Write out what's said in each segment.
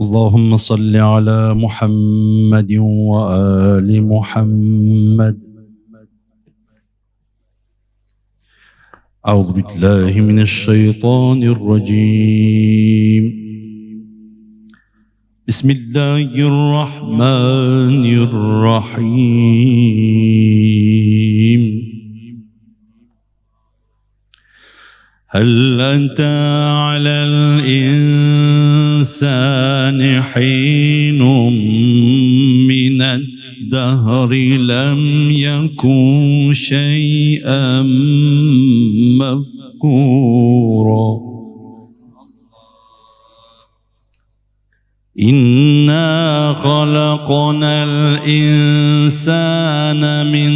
اللهم صل على محمد وآل محمد. أعوذ بالله من الشيطان الرجيم. بسم الله الرحمن الرحيم. هل أتى على الإنسان حين من الدهر لم يكن شيئا مذكورا. إنا خلقنا الإنسان من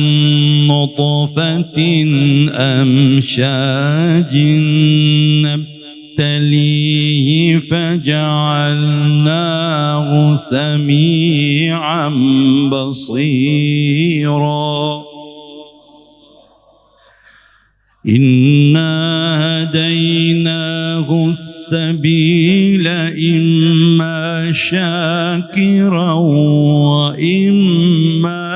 نطفة أمشاج نبتليه فجعلناه سميعا بصيرا. إنا هديناه السبيل إما شاكرا وإما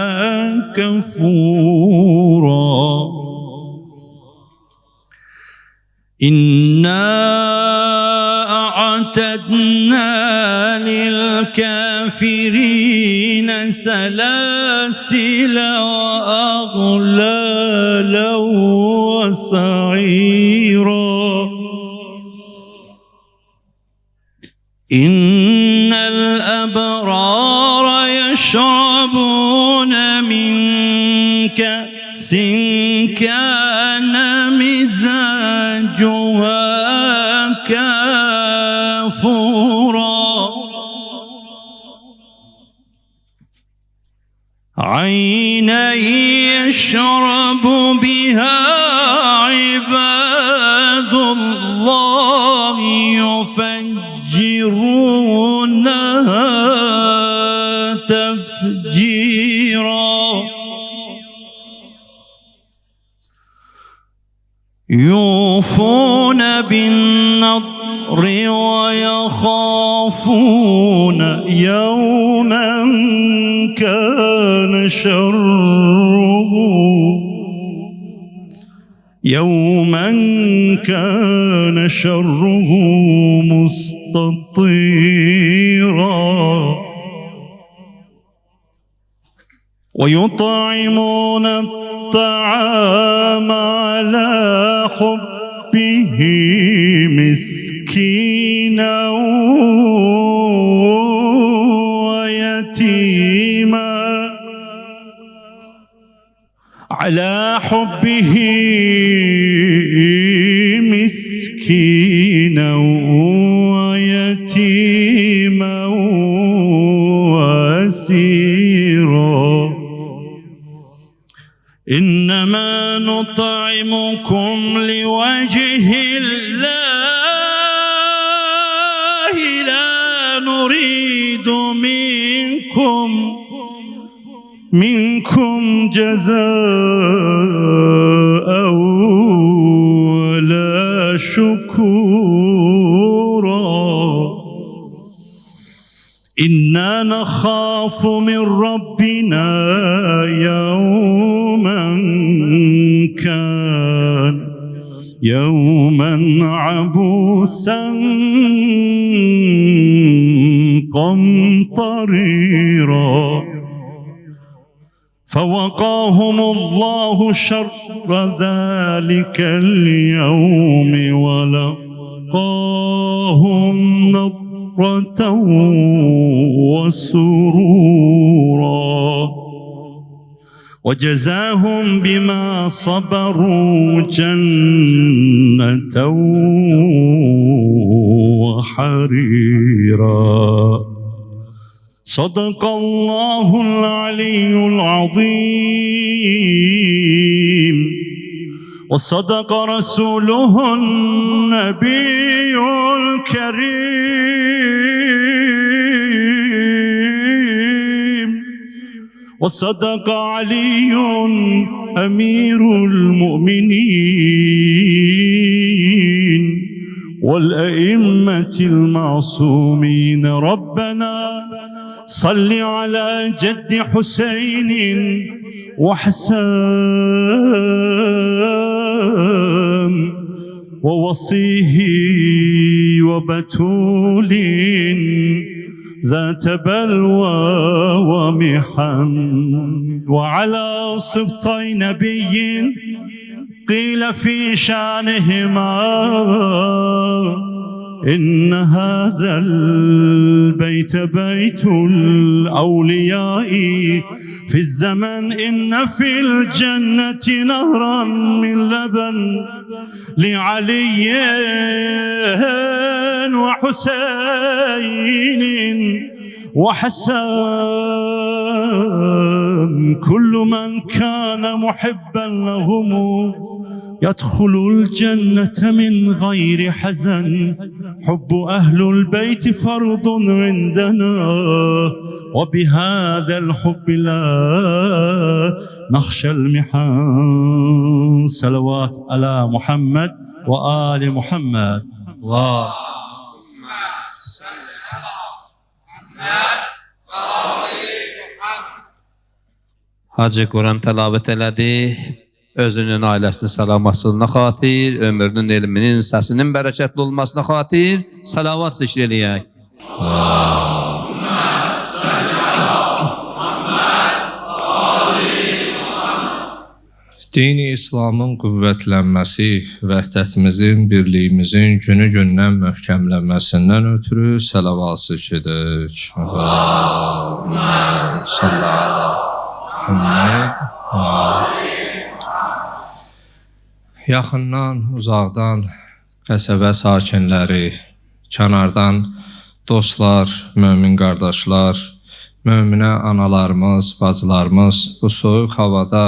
كفورا. إنا أعتدنا للكافرين سلاسل وأغلالا وسعيرا. إن الأبرار يشربون من كأس كان مزاجها كافورا. عينا يشرب بها عباد الله يفجرونها تفجيرا. يوفون بالنضر ويخافون يوما كان شره مستطيرا. ويطعمون الطعام على حبه مسكينا ويتيما على حبه مسكينا ويتيما واسيرا. إنما نطعمكم لوجه الله لا نريد منكم جزاء ولا شكورا. إنا نخاف من ربنا يوما عبوسا قمطريرا. فوقاهم الله شر ذلك اليوم ولقاهم نضرة وسرورا. وجزاهم بما صبروا جنة وحريرا. صدق الله العلي العظيم وصدق رسوله النبي الكريم وصدق علي أمير المؤمنين والأئمة المعصومين. ربنا صل على جد حسين وحسن ووصيه وبتول ذات بلوى ومحن، وعلى سبطي نبي قيل في شانهما إن هذا البيت بيت الأولياء في الزمن، إن في الجنة نهرا من لبن لعلي وحسين وحسن، كل من كان محبا لهم يدخل الجنة من غير حزن. حب أهل البيت فرض عندنا، وبهذا الحب لا نخشى المحن. صلوات على محمد وآل محمد. الله Hacı Quran təlavət elədi. Özünün ailəsinin salamasına xatir, ömrünün, elminin, səsinin bərəkətli olmasına xatir salavat zikr eləyək. Dini İslamın qüvvətlənməsi, vəhdətimizin, birliyimizin günü-gündən möhkəmlənməsindən ötürü salavat zikr edək. Allahümme salli ala Muhammed. Yaxından, uzaqdan qəsəbə sakinləri, kənardan dostlar, mömin qardaşlar, möminə analarımız, bacılarımız bu soyuq havada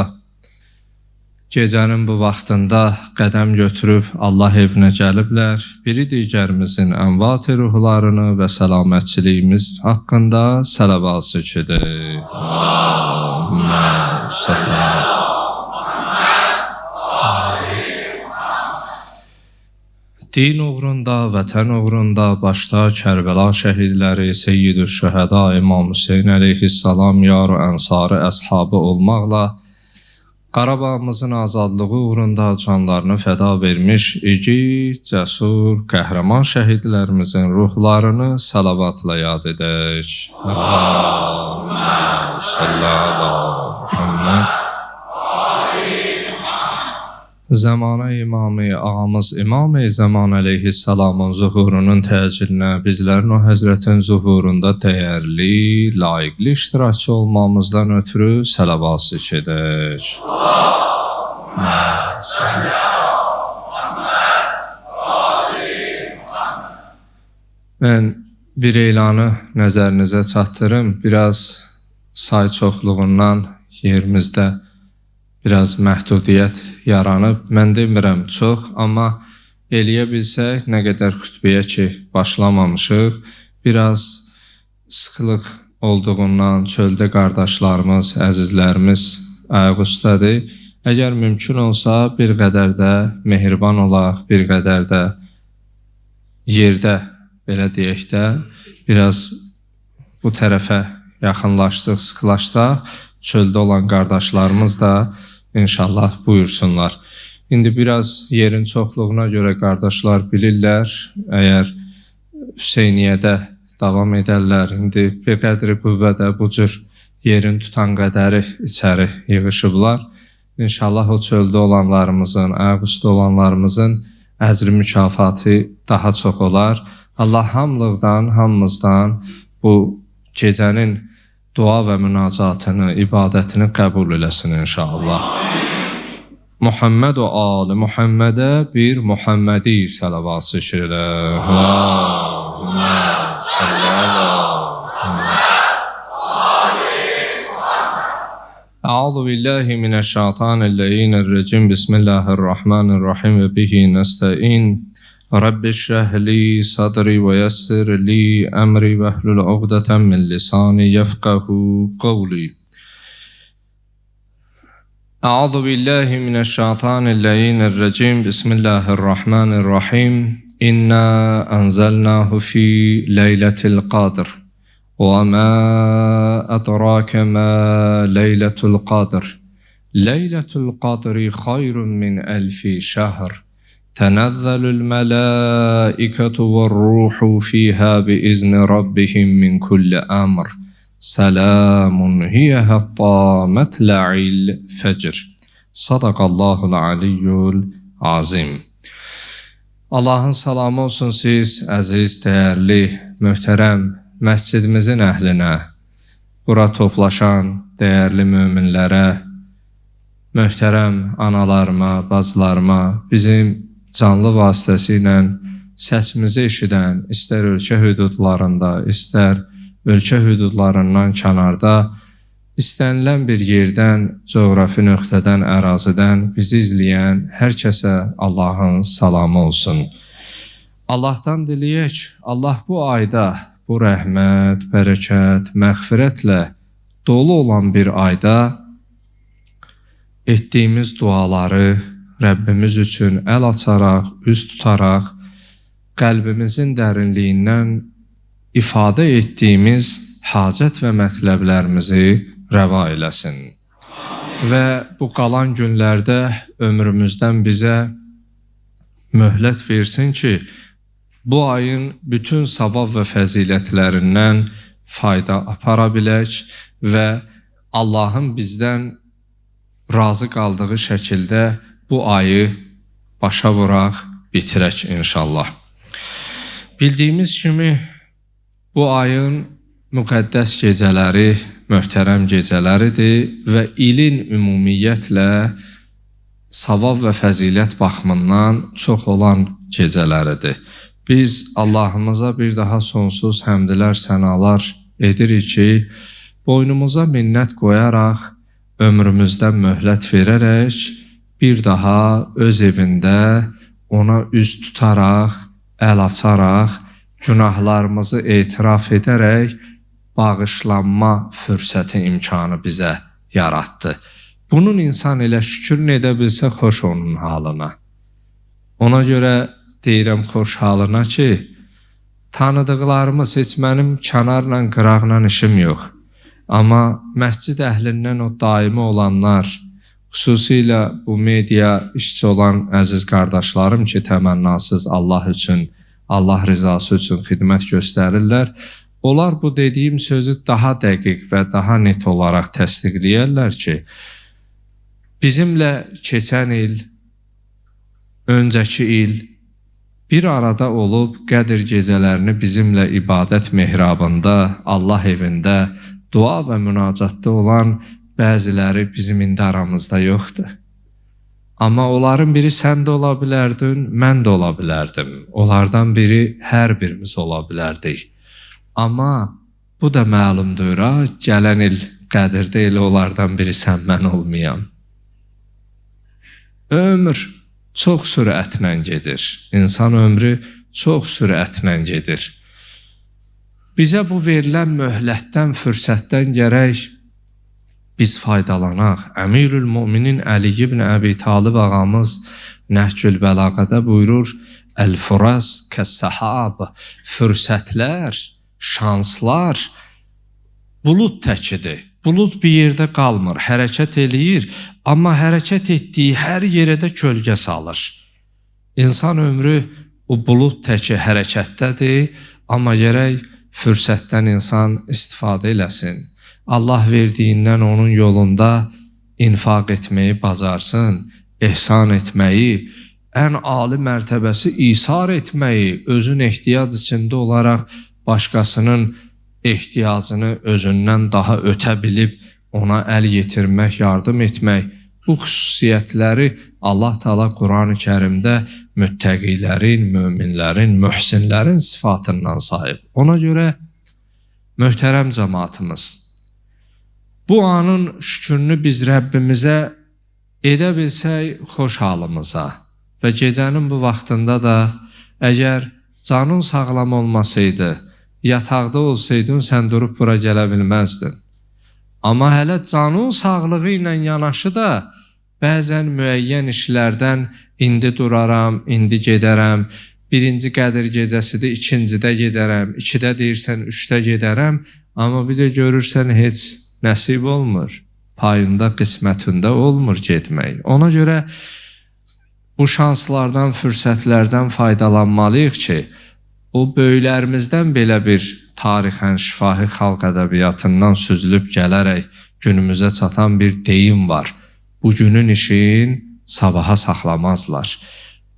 gecənin bu vaxtında qədəm götürüb Allah evinə gəliblər. Biri digərimizin ənvat ruhlarını və səlamətçiliyimiz haqqında salavat zikr edək. Allahümme salli ala din uğrunda, vətən uğrunda başda Kərbəla şəhidləri, Seyyid-ü Şəhəda İmam Hüseyin əleyhissalam, yar-ı ənsarı, əshabı olmaqla Qarabağımızın azadlığı uğrunda canlarını fəda vermiş igid, cəsur, qəhrəman şəhidlərimizin ruhlarını salavatla yad edək. Allahümme salli ala Muhammed. Zamanə imamı, ağamız İmam-ı Zaman əleyhissalamın zuhurunun təcilinə bizlərin o həzrətin zuhurunda dəyərli, layiqli iştirakçı olmamızdan ötürü salavat zikr edək. Mən bir elanı nəzərinizə çatdırım. Biraz say çoxluğundan yerimizdə biraz məhdudiyyət yaranıb. Mən demirəm çox, amma eləyə bilsək, nə qədər xütbəyə ki başlamamışıq, biraz sıxılıq olduğundan çöldə qardaşlarımız, əzizlərimiz ayaq üstədir. Əgər mümkün olsa, bir qədər də mehriban olaq, bir qədər də yerdə, belə deyək də, biraz bu tərəfə yaxınlaşsaq, sıxılaşsaq, çöldə olan qardaşlarımız da İnşallah buyursunlar. İndi biraz yerin çoxluğuna görə qardaşlar bilirlər, əgər Hüseyniyyədə davam edərlər, indi bir qədri qüvvədə bu cür yerin tutan qədəri içəri yığışıblar. İnşallah o çöldə olanlarımızın, ayaq üstə olanlarımızın əcri mükafatı daha çox olar. Allah hamılıqdan, hamımızdan bu gecənin dua və münacatını, ibadətini qəbul eləsin inşallah. Muhammed və ali Muhammedə bir Muhammedi salavat zikr elə. Allahümme salli ala Muhammed. Əuzu billahi mineşşeytanirracim. Bismillahirrahmanirrahim və bihi nestəin. Rabbi şrah li sadri ve yassir li emri ve hlul uqdatan min lisani yefqahu qawli. A'udhu billahi mineşşeytanirracim. Bismillahirrahmanirrahim. إنا أنزلناه في ليلة القدر وما أدراك ما ليلة القدر ليلة القدر خير من 1000 شهر تنزل الملائكة والروح فيها بإذن ربهم من كل أمر سلام هي حتى مطلع الفجر. Sadaqallahul aliyyul azim. Allahın salamı olsun siz, əziz, dəyərli, möhtərəm məscidimizin əhlinə, bura toplaşan dəyərli möminlərə, möhtərəm analarıma, bacılarıma, bizim canlı vasitəsilə səsimizi eşidən, istər ölkə hüdudlarında, istər ölkə hüdudlarından kənarda, İstənilən bir yerdən, coğrafi nöqtədən, ərazidən bizi izləyən hər kəsə Allahın salamı olsun. Allahdan diləyək, Allah bu ayda, bu rəhmət, bərəkət, məğfirətlə dolu olan bir ayda etdiyimiz duaları Rəbbimiz üçün əl açaraq, üz tutaraq, qəlbimizin dərinliyindən ifadə etdiyimiz hacət və mətləblərimizi rəva eləsin. Və bu qalan günlərdə ömrümüzdən bizə möhlət versin ki, bu ayın bütün savab və fəzilətlərindən fayda apara bilək və Allahın bizdən razı qaldığı şəkildə bu ayı başa vuraq, bitirək inşallah. Bildiyimiz kimi bu ayın müqəddəs gecələri möhtərəm gecələridir və ilin ümumiyyətlə savab və fəzilət baxımından çox olan gecələridir. Biz Allahımıza bir daha sonsuz həmdlər, sənalar edirik ki, boynumuza minnət qoyaraq, ömrümüzdən möhlət verərək, bir daha öz evində ona üz tutaraq, əl açaraq, günahlarımızı etiraf edərək, bağışlanma fürsəti imkanı bizə yaratdı. Bunun insan elə şükür edə bilsə xoş onun halına. Ona görə deyirəm xoş halına ki, tanıdıqlarımız heç mənim kənarla, qıraqla işim yox. Amma məscid əhlindən o daimi olanlar, xüsusilə bu media işçi olan əziz qardaşlarım ki, təmənnasız Allah üçün, Allah rizası üçün xidmət göstərirlər. Onlar bu dediyim sözü daha dəqiq və daha net olaraq təsdiqləyərlər ki, bizimlə keçən il, öncəki il bir arada olub Qədir gecələrini bizimlə ibadət mehrabında, Allah evində, dua və münacatda olan bəziləri bizim indi aramızda yoxdur. Amma onların biri sən də ola bilərdin, mən də ola bilərdim. Onlardan biri hər birimiz ola bilərdik. Amma bu da məlumdur, gələn il Qədirdə elə onlardan biri sən mən olmayam. Ömür çox sürətlə gedir. İnsan ömrü çox sürətlə gedir. Bizə bu verilən möhlətdən, fürsətdən gərək biz faydalanaq. Əmirül Müminin Əli ibn Əbi Talib ağamız Nəhcül Bəlağədə buyurur, Əl-furas kəs-səhab, fürsətlər, şanslar bulud təkidir. Bulud bir yerdə qalmır, hərəkət eləyir, amma hərəkət etdiyi hər yerə də kölgə salır. İnsan ömrü o bulud təki hərəkətdədir, amma gərək fürsətdən insan istifadə eləsin. Allah verdiyindən onun yolunda infaq etməyi bacarsın, ehsan etməyi, ən ali mərtəbəsi isar etməyi, özün ehtiyac içində olaraq başqasının ehtiyacını özündən daha ötə bilib ona əl yetirmək, yardım etmək, bu xüsusiyyətləri Allah Teala Quran-ı Kərimdə müttəqilərin, möminlərin, mühsinlərin sıfatından sahib. Ona görə möhtərəm cəmaatımız, bu anın şükrünü biz Rəbbimizə edə bilsək xoş halımıza və gecənin bu vaxtında da əgər canın sağlam olmasaydı, yataqda olsaydın, sən durub bura gələ bilməzdin. Amma hələ canın sağlığı ilə yanaşı da bəzən müəyyən işlərdən indi duraram, indi gedərəm, birinci Qədir gecəsidir, ikincidə gedərəm, ikidə deyirsən, üçdə gedərəm, amma bir də görürsən heç nəsib olmur, payında, qismətində olmur getmək. Ona görə bu şanslardan, fürsətlərdən faydalanmalıyıq ki, o böyüklərimizdən belə bir tarixən şifahi xalq ədəbiyyatından süzülüb gələrək günümüzə çatan bir deyim var. Bugünün işin sabaha saxlamazlar.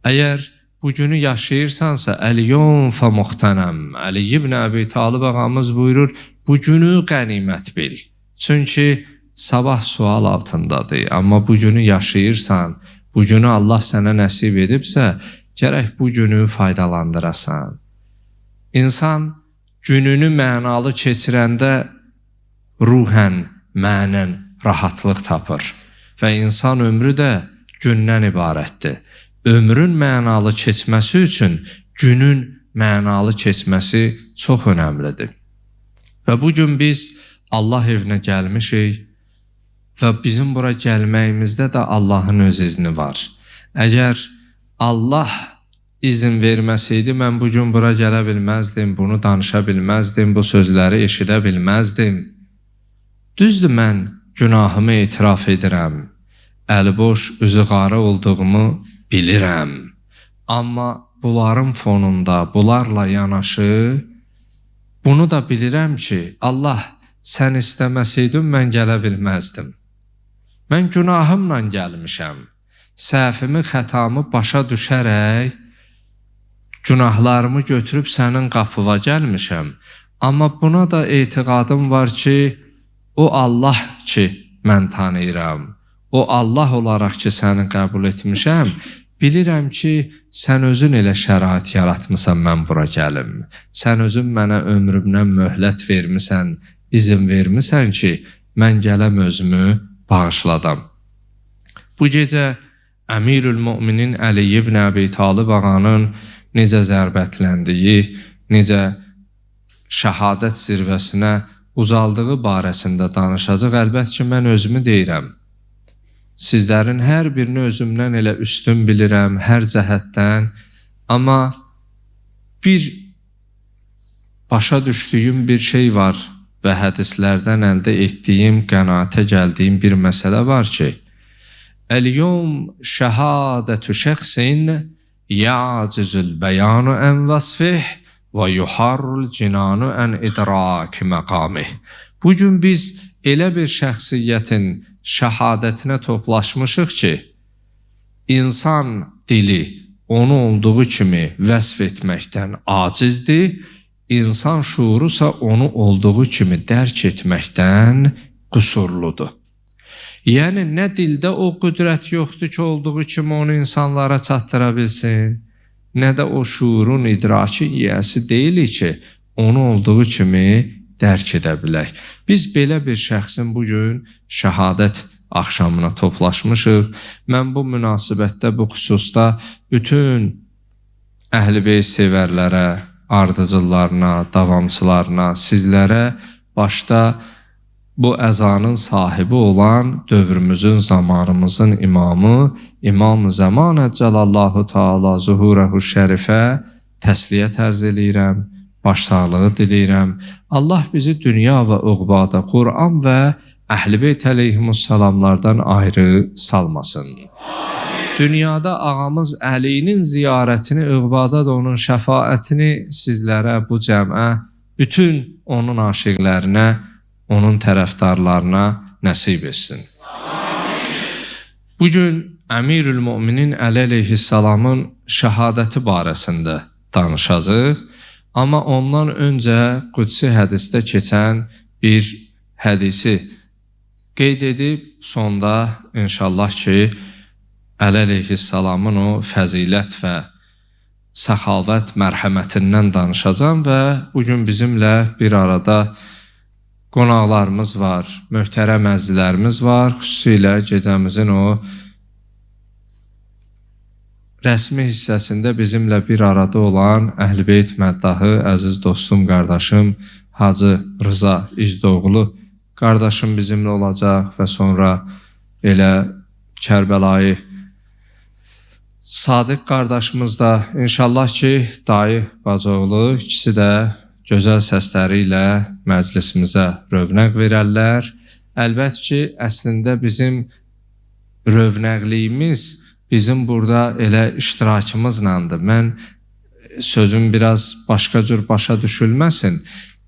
Əgər bugünü yaşayırsansa, Əl-yevm fə muxtənəm. Əli ibn Əbi Talib ağamız buyurur, bugünü qənimət bil. Çünki sabah sual altındadır. Amma bugünü yaşayırsan, bugünü Allah sənə nəsib edibsə, gərək bugünü faydalandırasan. İnsan gününü mənalı keçirəndə ruhən, mənən rahatlıq tapır. Və insan ömrü də gündən ibarətdir. Ömrün mənalı keçməsi üçün günün mənalı keçməsi çox önəmlidir. Və bugün biz Allah evinə gəlmişik və bizim bura gəlməyimizdə də Allahın öz izni var. Əgər Allah izin verməsəydi, mən bugün bura gələ bilməzdim, bunu danışa bilməzdim, bu sözləri eşidə bilməzdim. Düzdür, mən günahımı etiraf edirəm, əliboş, üzü qarı olduğumu bilirəm. Amma bunların fonunda, bunlarla yanaşı, bunu da bilirəm ki, Allah, sən istəməsəydin, mən gələ bilməzdim. Mən günahımla gəlmişəm. Səhvimi, xətamı başa düşərək, günahlarımı götürüb sənin qapıva gəlmişəm. Amma buna da etiqadım var ki, o Allah ki, mən tanıyıram. O Allah olaraq ki, səni qəbul etmişəm. Bilirəm ki, sən özün elə şərait yaratmısan, mən bura gəlim. Sən özün mənə ömrümdən möhlət vermisən, izin vermisən ki, mən gələm özümü bağışladam. Bu gecə Əmirül Müminin Əli ibn Əbi Talib ağanın necə zərbətləndiyi, necə şəhadət zirvəsinə ucaldığı barəsində danışacaq. Əlbət ki, mən özümü deyirəm. Sizlərin hər birini özümdən elə üstün bilirəm, hər cəhətdən. Amma bir başa düşdüyüm bir şey var və hədislərdən əldə etdiyim, qənaətə gəldiyim bir məsələ var ki, Əl-yevm şəhadətü şəxsin ya'cizul bəyanu ən vəsfih və yuharrul cinanu ən idraki məqamih. Bugün biz elə bir şəxsiyyətin şəhadətinə toplaşmışıq ki, insan dili onu olduğu kimi vəsf etməkdən acizdir, insan şuurusa onu olduğu kimi dərk etməkdən qüsurludur. Yəni, nə dildə o qüdrət yoxdur ki, olduğu kimi onu insanlara çatdıra bilsin, nə də o şuurun idraki yiyəsi deyilik ki, onu olduğu kimi dərk edə bilək. Biz belə bir şəxsin bugün şəhadət axşamına toplaşmışıq. Mən bu münasibətdə, bu xüsusda bütün Əhl-i-Beyt sevərlərə, ardıcıllarına, davamçılarına, sizlərə başda bu əzanın sahibi olan dövrümüzün, zamanımızın imamı, İmam-ı Zəmanə Cəlallahu Teala Zuhurəhu Şərifə təsliyyət ərz eləyirəm, başsağlığı diləyirəm. Allah bizi dünya və uqbada Qur'an və Əhl-i Beyt əleyhimussalamlardan ayrı salmasın. Dünyada ağamız Əlinin ziyarətini, uqbada da onun şəfaətini sizlərə, bu cəmə, bütün onun aşiqlərinə, onun tərəfdarlarına nəsib etsin. Bugün Əmirül Müminin Əli əleyhissalamın şəhadəti barəsində danışacağıq. Amma ondan öncə qudsi hədisdə keçən bir hədisi qeyd edib, sonda inşallah ki, Əli əleyhissalamın o fəzilət və səxavət mərhəmətindən danışacağım və bugün bizimlə bir arada qonaqlarımız var, möhtərəm əzizlərimiz var, xüsusilə gecəmizin o rəsmi hissəsində bizimlə bir arada olan Əhl-i Beyt məddahı, əziz dostum, qardaşım Hacı Rıza İcdoğlu qardaşım bizimlə olacaq və sonra elə Kərbəlayı Sadiq qardaşımız da inşallah ki dayı bacoğlu ikisi də gözəl səsləri ilə məclisimizə rövnəq verərlər. Əlbəttə ki, əslində bizim rövnəqliyimiz bizim burada elə iştirakımızlandır. Mən sözüm biraz başqa cür başa düşülməsin.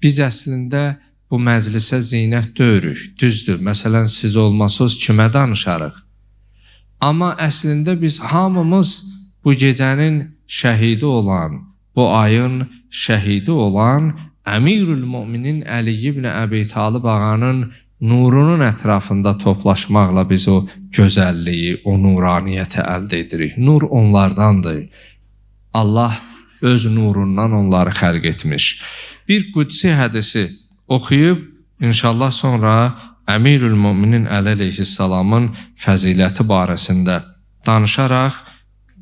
Biz əslində bu məclisə zinət döyürük. Düzdür, məsələn siz olmasınız kimə danışarıq? Amma əslində biz hamımız bu gecənin şəhidi olan, bu ayın şəhidi olan Əmirül Müminin Əli ibn Əbi Talib ağanın nurunun ətrafında toplaşmaqla biz o gözəlliyi, o nuraniyyəti əldə edirik. Nur onlardandır. Allah öz nurundan onları xəlq etmiş. Bir qudsi hədisi oxuyub, inşallah sonra Əmirül Müminin Əli əleyhissalamın fəziləti barəsində danışaraq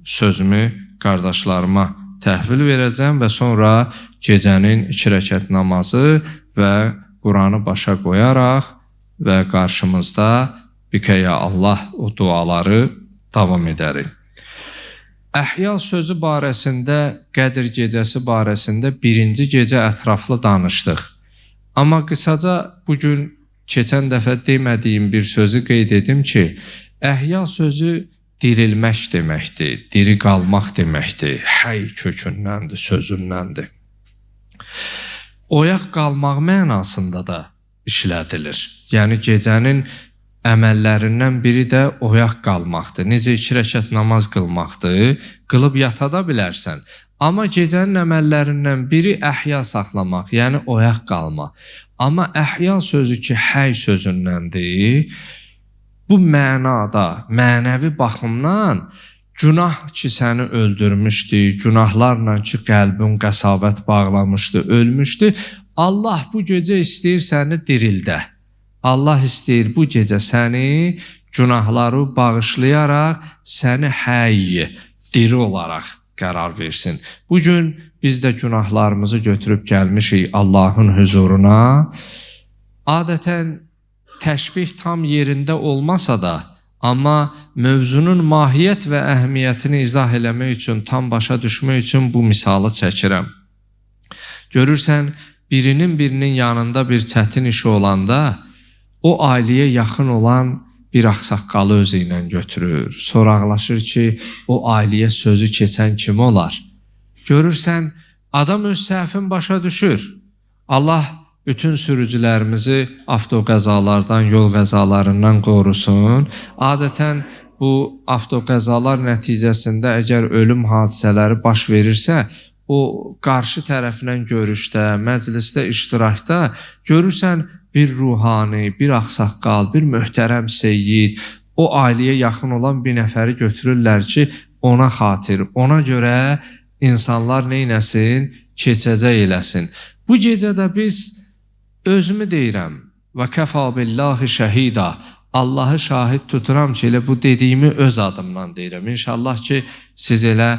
sözümü qardaşlarıma təhvil verəcəm və sonra gecənin 2 rəkət namazı və Quranı başa qoyaraq və qarşımızda Bikəyə Allah o duaları davam edərik. Əhya sözü barəsində, Qədr gecəsi barəsində birinci gecə ətraflı danışdıq. Amma qısaca bugün keçən dəfə demədiyim bir sözü qeyd edim ki, əhya sözü dirilmək deməkdir, diri qalmaq deməkdir, həy kökündəndir, sözündəndir. Oyaq qalmaq mənasında da işlədilir. Yəni gecənin əməllərindən biri də oyaq qalmaqdır. Necə 2 rəkət namaz qılmaqdır, qılıb yata da bilərsən. Amma gecənin əməllərindən biri əhya saxlamaq, yəni oyaq qalmaq. Amma əhya sözü ki, həy sözündəndir, bu mənada, mənəvi baxımdan günah ki səni öldürmüşdü, günahlarla ki qəlbin qəsavət bağlamışdı, ölmüşdü, Allah bu gecə istəyir səni dirildə. Allah istəyir bu gecə səni günahları bağışlayaraq səni həy, diri olaraq qərar versin. Bugün biz də günahlarımızı götürüb gəlmişik Allahın huzuruna. Adətən təşbih tam yerində olmasa da, amma mövzunun mahiyyət və əhəmiyyətini izah eləmək üçün, tam başa düşmək üçün bu misalı çəkirəm. Görürsən, birinin yanında bir çətin işi olanda, o ailəyə yaxın olan bir ağsaqqalı özü ilə götürür. Soraqlaşır ki, o ailəyə sözü keçən kim olar? Görürsən, adam öz səhvini başa düşür. Allah bütün sürücülərimizi avtoqəzalardan, yol qəzalarından qorusun. Adətən bu avtoqəzalar nəticəsində əgər ölüm hadisələri baş verirsə, o qarşı tərəflə görüşdə, məclisdə, iştirakda görürsən bir ruhani, bir ağsaqqal, bir möhtərəm seyyid, o ailəyə yaxın olan bir nəfəri götürürlər ki, ona xatir, ona görə insanlar neynəsin, keçəcək eləsin. Bu gecədə biz özümü deyirəm və kəfə billahi şəhida, Allahı şahid tuturam ki, elə bu dediyimi öz adımdan deyirəm. İnşallah ki, siz elə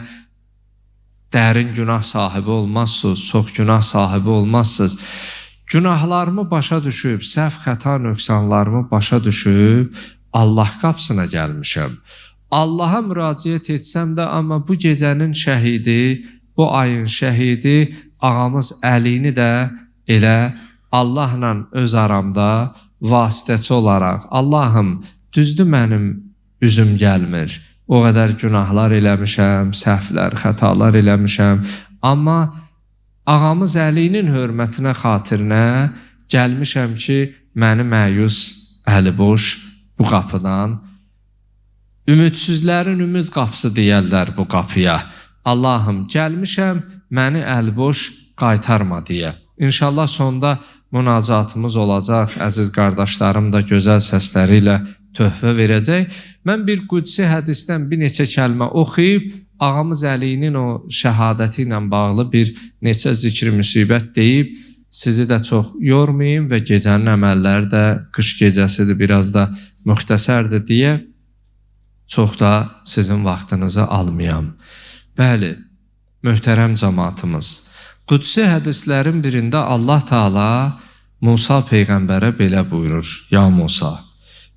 dərin günah sahibi olmazsınız, çox günah sahibi olmazsınız. Günahlarımı başa düşüb, səhv xəta nöqsanlarımı başa düşüb, Allah qapısına gəlmişəm. Allaha müraciət etsəm də, amma bu gecənin şəhidi, bu ayın şəhidi ağamız Əlini də elə Allahla öz aramda vasitəçi olaraq, Allahım, düzdür mənim üzüm gəlmir, o qədər günahlar eləmişəm, səhvlər, xətalar eləmişəm, amma ağamız Əlinin hörmətinə, xatirinə gəlmişəm ki, məni məyus, əliboş bu qapıdan, ümidsizlərin ümid qapısı deyərlər bu qapıya. Allahım, gəlmişəm, məni əliboş qaytarma deyə. İnşallah sonda münacatımız olacaq, əziz qardaşlarım da gözəl səsləri ilə töhfə verəcək. Mən bir qudsi hədisdən bir neçə kəlmə oxuyub, ağamız Əlinin o şəhadəti ilə bağlı bir neçə zikri müsibət deyib, sizi də çox yormayayım və gecənin əməlləri də qış gecəsidir, biraz da müxtəsərdir deyə çox da sizin vaxtınızı almayam. Bəli, möhtərəm cəmaatımız, qudsi hədislərin birində Allah Teala Musa Peyğəmbərə belə buyurur, ya Musa,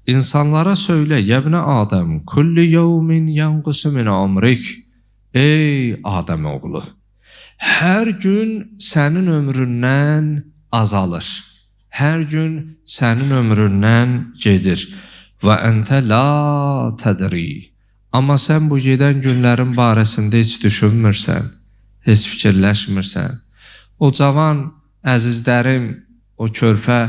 İnsanlara söylə, yəbnə Adəm, kulli yevmin yanqusu min umrik. Ey Adəm oğlu, hər gün sənin ömründən azalır. Hər gün sənin ömründən gedir. Və əntə la tədri. Amma sən bu gedən günlərin barəsində heç düşünmürsən, heç fikirləşmirsən. O cavan əzizlərim, o körpə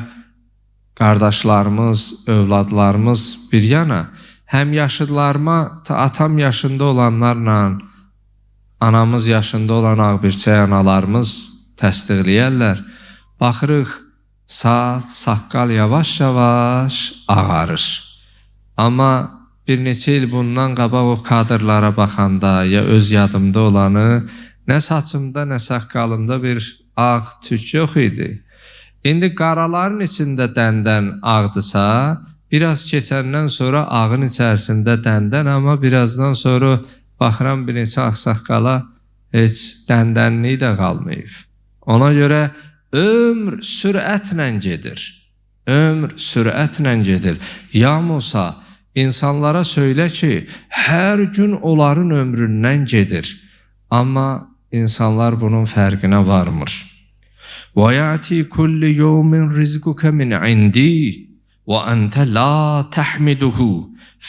qardaşlarımız, övladlarımız bir yana, həm yaşıdlarıma, atam yaşında olanlarla, anamız yaşında olan ağbirçək analarımız təsdiqləyərlər. Baxırıq, saat, saqqal yavaş-yavaş ağarır. Amma bir neçə il bundan qabaq o kadrlara baxanda, ya öz yadımda olanı, nə saçımda, nə saqqalımda bir ağ tük yox idi. İndi qaraların içində dəndən ağdısa, biraz keçəndən sonra ağın içərisində dəndən, amma birazdan sonra baxıram bir neçə ağsaqqala heç dəndənliyi də qalmayıb. Ona görə ömr sürətlə gedir. Ömr sürətlə gedir. Ya Musa, insanlara söylə ki, hər gün onların ömründən gedir. Amma insanlar bunun fərqinə varmır. وَيَعْتِي كُلِّ يَوْمٍ رِزْقُكَ مِنْ عِنْدِي وَأَنْتَ لَا تَحْمِدُهُ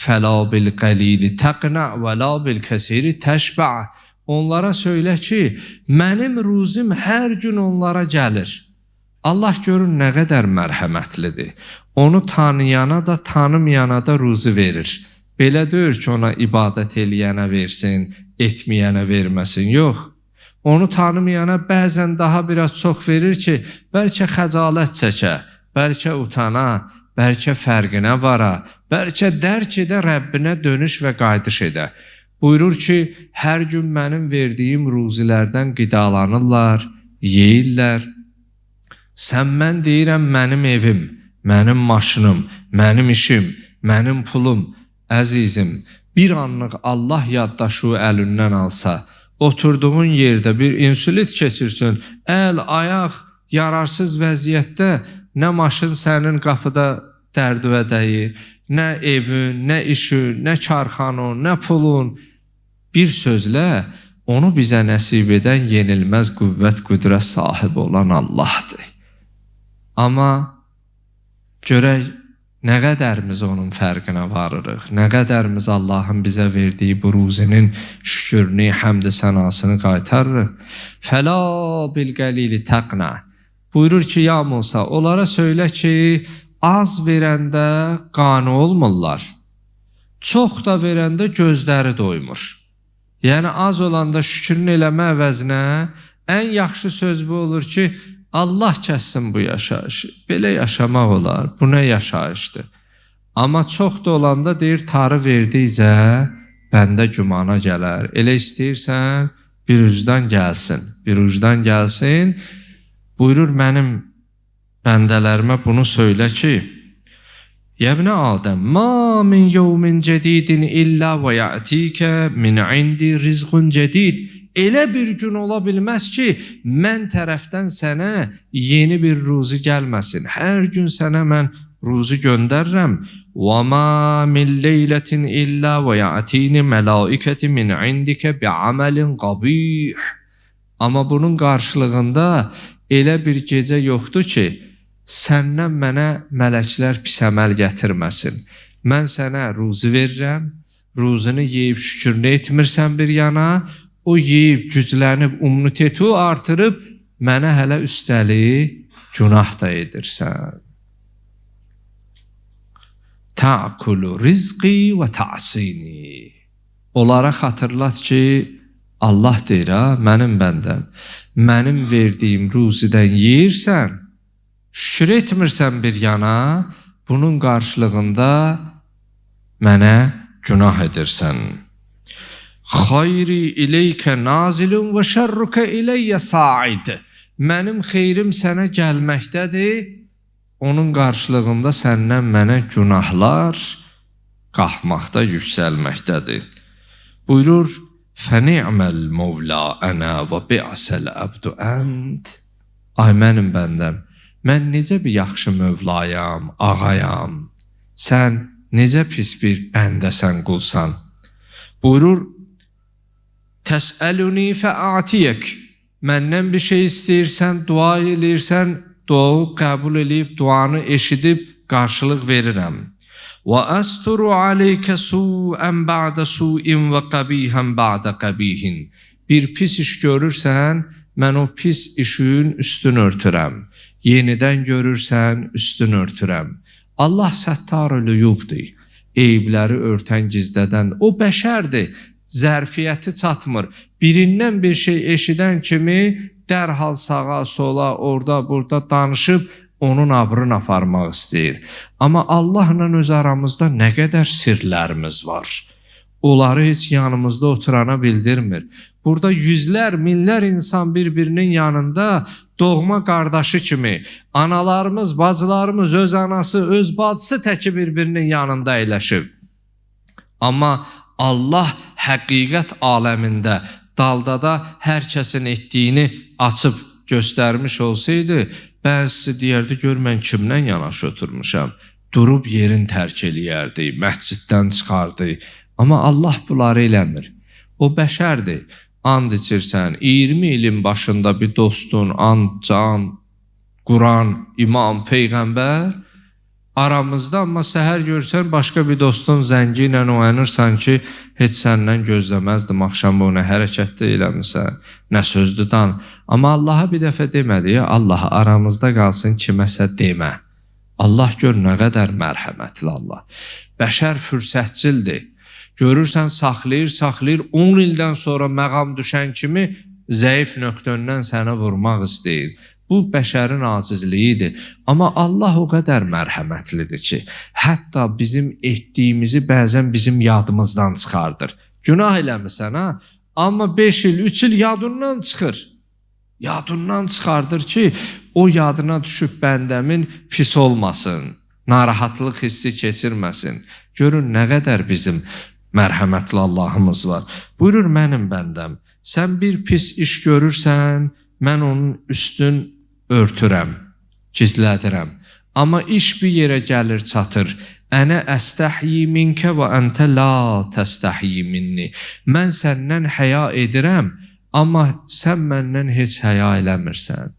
فَلَا بِالْقَلِيلِ تَقْنَعْ وَلَا بِالْكَسِيرِ تَشْبَعْ. Onlara söylə ki, mənim ruzim hər gün onlara gəlir. Allah görün nə qədər mərhəmətlidir. Onu tanıyana da, tanımayana da ruzi verir. Belə deyir ki, ona ibadət eləyənə versin, etməyənə verməsin, yox. Onu tanımayana bəzən daha biraz çox verir ki, bəlkə xəcalət çəkə, bəlkə utana, bəlkə fərqinə vara, bəlkə dərk edə Rəbbinə dönüş və qayıdış edə. Buyurur ki, hər gün mənim verdiyim ruzilərdən qidalanırlar, yeyirlər. Sən mən deyirəm, mənim evim, mənim maşınım, mənim işim, mənim pulum, əzizim, bir anlıq Allah yaddaşı əlindən alsa, oturduğun yerdə bir insülit keçirsin, əl, ayaq yararsız vəziyyətdə, nə maşın sənin qapıda dərdüvə dəyir, nə evin, nə işin, nə karxanın, nə pulun. Bir sözlə, onu bizə nəsib edən yenilməz qüvvət, qüdrət sahibi olan Allahdır. Amma görək, nə qədərimiz onun fərqinə varırıq, nə qədərimiz Allahın bizə verdiyi bu ruzinin şükürünü, həmd-i sənasını qaytarırıq. Fəla bilqəlili təqnə. Buyurur ki, ya Musa, onlara söylə ki, az verəndə qani olmurlar, çox da verəndə gözləri doymur. Yəni, az olanda şükürün eləmə əvəzinə ən yaxşı söz bu olur ki, Allah kəssin bu yaşayışı. Belə yaşamaq olar. Bu nə yaşayışdır? Amma çox da olanda deyir, tarı verdikcə bəndə gümana gələr. Elə istəyirsən, bir ucdan gəlsin. Bir ucdan gəlsin. Buyurur, mənim bəndələrimə bunu söylə ki, Yəbnə Adəm, ma min yevmin cədidin illə və yə'tikə min indi rizqun cədid. Elə bir gün ola bilməz ki, mən tərəfdən sənə yeni bir ruzi gəlməsin. Hər gün sənə mən ruzi göndərirəm. وَمَا مِنْ لَيْلَةٍ إِلَّا وَيَعْتِينِ مَلَائِكَةٍ مِنْ عِنْدِكَ بِعَمَلٍ قَبِيحٍ. Amma bunun qarşılığında elə bir gecə yoxdur ki, səndən mənə mələklər pis əməl gətirməsin. Mən sənə ruzi verirəm, ruzunu yeyib şükürünü etmirsən bir yana, o yeyib, güclənib, immuniteti artırıb, mənə hələ üstəlik günah da edirsən. Ta'kulu rizqi və ta'sini. Onlara xatırlat ki, Allah deyir, mənim bəndəm, mənim verdiyim ruzidən yeyirsən, şükür etmirsən bir yana, bunun qarşılığında mənə günah edirsən. Xayri ileykə nazilun və şərrukə iləyyə said. Mənim xeyrim sənə gəlməkdədir, onun qarşılığında səndən mənə günahlar qalxmaqda, yüksəlməkdədir. Buyurur, fəni'məl mövla ənə və bi'səl əbdu ənd. Ay mənim bəndəm, mən necə bir yaxşı mövlayam, ağayam. Sən necə pis bir bəndəsən, qulsan. Buyurur, təsəluni fəatiyək. Məndən bir şey istəyirsən, dua eləyirsən, duayı qəbul eləyib, duanı eşidib qarşılıq verirəm. Və əsturu aleykə su'ən ba'də su'in və qəbihən ba'də qəbihin. Bir pis iş görürsən, mən o pis işin üstün örtürəm. Yenidən görürsən, üstün örtürəm. Allah səttar-ül-uyubdur. Eyibləri örtən, gizlədən. O bəşərdir. Zərfiyyəti çatmır. Birindən bir şey eşidən kimi dərhal sağa, sola, orada, burada danışıb onun abrını aparmaq istəyir. Amma Allahla öz aramızda nə qədər sirlərimiz var. Onları heç yanımızda oturana bildirmir. Burada yüzlər, minlər insan bir-birinin yanında doğma qardaşı kimi, analarımız, bacılarımız, öz anası, öz bacısı təki bir-birinin yanında əyləşib. Amma Allah həqiqət aləmində, daldada hər kəsin etdiyini açıb göstərmiş olsaydı, bəzisi deyərdi, gör mən kimdən yanaşı oturmuşam, durub yerin tərk eləyərdi, məsciddən çıxardı. Amma Allah bunları eləmir. O bəşərdir. And içirsən, 20 ilin başında bir dostun, and, can, Quran, imam, peyğəmbər aramızda, amma səhər görsən, başqa bir dostun zəngi ilə oyanırsan ki, heç səndən gözləməzdim, axşam bu nə hərəkətdə eləmirsən, nə sözdür dan. Amma Allaha bir dəfə demədi, ya Allaha aramızda qalsın, kiməsə demə. Allah gör nə qədər mərhəmətli Allah. Bəşər fürsətçildir. Görürsən, saxlayır, 10 ildən sonra məqam düşən kimi zəif nöqtəndən sənə vurmaq istəyir. Bu, bəşərin acizliyidir. Amma Allah o qədər mərhəmətlidir ki, hətta bizim etdiyimizi bəzən bizim yadımızdan çıxardır. Günah eləmirsən, ha? Amma 5 il, 3 il yadından çıxır. Yadından çıxardır ki, o yadına düşüb bəndəmin pis olmasın, narahatlıq hissi keçirməsin. Görün, nə qədər bizim mərhəmətli Allahımız var. Buyurur, mənim bəndəm, sən bir pis iş görürsən, mən onun üstün örtürəm, gizlədirəm. Amma iş bir yerə gəlir, çatır. Ənə əstəhyi minkə və əntə la təstəhyi minni. Mən səndən həya edirəm, amma sən məndən heç həya eləmirsən.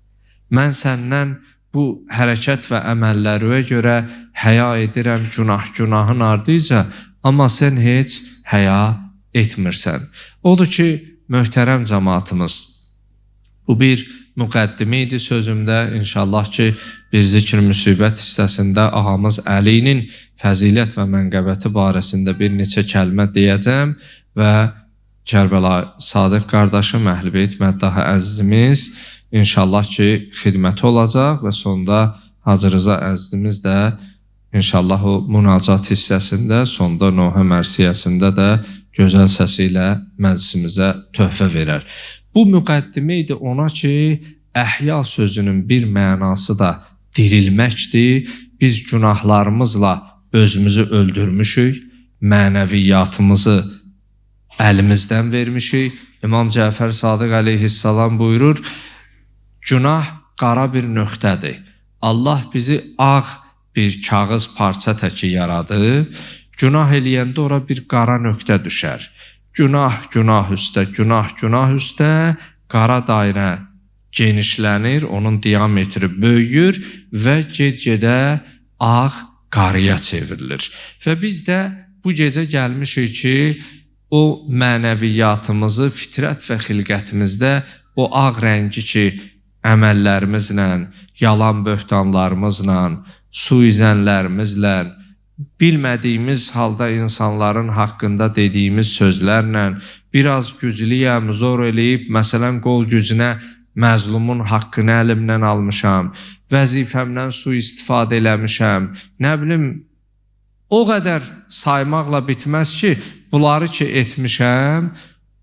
Mən səndən bu hərəkət və əməllərinə görə həya edirəm, günahın ardıyca, amma sən heç həya etmirsən. Odur ki, möhtərəm cəmaatımız, bu bir müqəddimi idi sözümdə. İnşallah ki, bir zikr müsibət hissəsində ağamız Əlinin fəzilət və mənqəbəti barəsində bir neçə kəlmə deyəcəm və Kərbəla Sadıq qardaşım, Əhl-i-Beyt məddahı əzizimiz inşallah ki, xidməti olacaq və sonda Hacı Rıza əzizimiz də İnşallah o münacat hissəsində, sonda Nohə mərsiyəsində də gözəl səsi ilə məclisimizə töhfə verər. Bu müqəddimə idi ona ki, əhya sözünün bir mənası da dirilməkdir. Biz günahlarımızla özümüzü öldürmüşük, mənəviyyatımızı əlimizdən vermişik. İmam Cəfər Sadiq əleyhissalam buyurur, günah qara bir nöqtədir. Allah bizi ağ bir kağız parça təki yaradıb, günah eləyəndə ora bir qara nöqtə düşər. Günah üstə, günah üstə, qara dairə genişlənir, onun diametri böyüyür və ged-gedə ağ qarıya çevrilir. Və biz də bu gecə gəlmişik ki, o mənəviyyatımızı, fitrət və xilqətimizdə o ağ rəngi ki, əməllərimizlə, yalan böhtanlarımızla, suizənlərimizlə, bilmədiyimiz halda insanların haqqında dediyimiz sözlərlə, biraz güclüyəm, zor eləyib, məsələn, qol gücünə məzlumun haqqını əlimdən almışam, vəzifəmdən sui-istifadə eləmişəm, nə bilim, o qədər saymaqla bitməz ki, bunları ki etmişəm,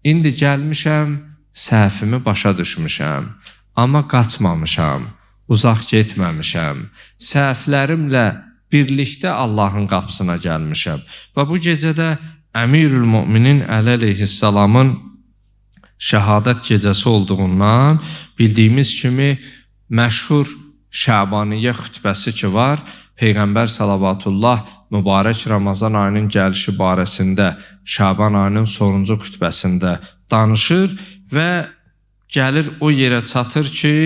indi gəlmişəm, səhvimi başa düşmüşəm, amma qaçmamışam, uzaq getməmişəm, səhvlərimlə birlikdə Allahın qapısına gəlmişəm. Və bu gecədə Əmirül Müminin Əli əleyhissalamın şəhadət gecəsi olduğundan bildiyimiz kimi məşhur Şəbaniyyə xütbəsi ki var, Peyğəmbər salavatullah mübarək Ramazan ayının gəlişi barəsində Şaban ayının sonuncu xütbəsində danışır və gəlir o yerə çatır ki,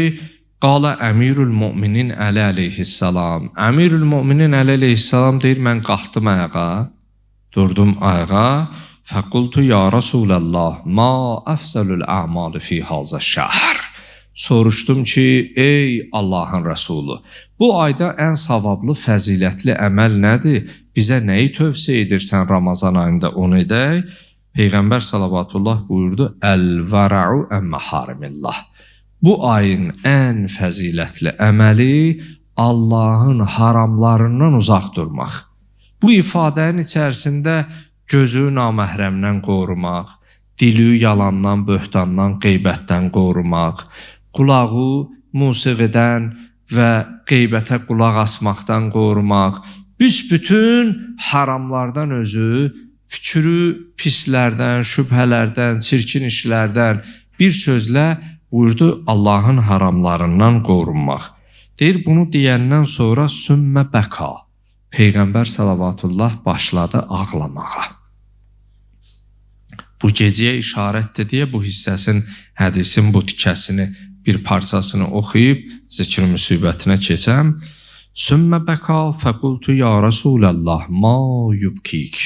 qala Əmirül Müminin Əli əleyhissalam. Əmirül Müminin Əli əleyhissalam deyir, mən qalxdım ayağa, durdum ayağa, fəqultu ya Rasulallah, ma əfzəlül əmalı fi hazə şəhr. Soruşdum ki, ey Allahın Rəsulu, bu ayda ən savablı, fəzilətli əməl nədir? Bizə nəyi tövsiyə edirsən Ramazan ayında onu edək? Peyğəmbər salavatullah buyurdu, əl-vəra'u ən-məharimillah. Bu ayın ən fəzilətli əməli Allahın haramlarından uzaq durmaq. Bu ifadənin içərisində gözü naməhrəmdən qorumaq, dili yalandan, böhtandan, qeybətdən qorumaq, qulağı musiqidən və qeybətə qulaq asmaqdan qorumaq, büsbütün haramlardan özü, fikri pislərdən, şübhələrdən, çirkin işlərdən, bir sözlə buyurdu Allahın haramlarından qorunmaq. Deyir, bunu deyəndən sonra sümmə bəka. Peyğəmbər salavatullah başladı ağlamağa. Bu gecəyə işarətdir deyə bu hissəsin, hədisin bu tikəsini, bir parçasını oxuyub zikr müsibətinə keçəm. Sümmə bəka fəqultu ya Rasulallah ma yubkik.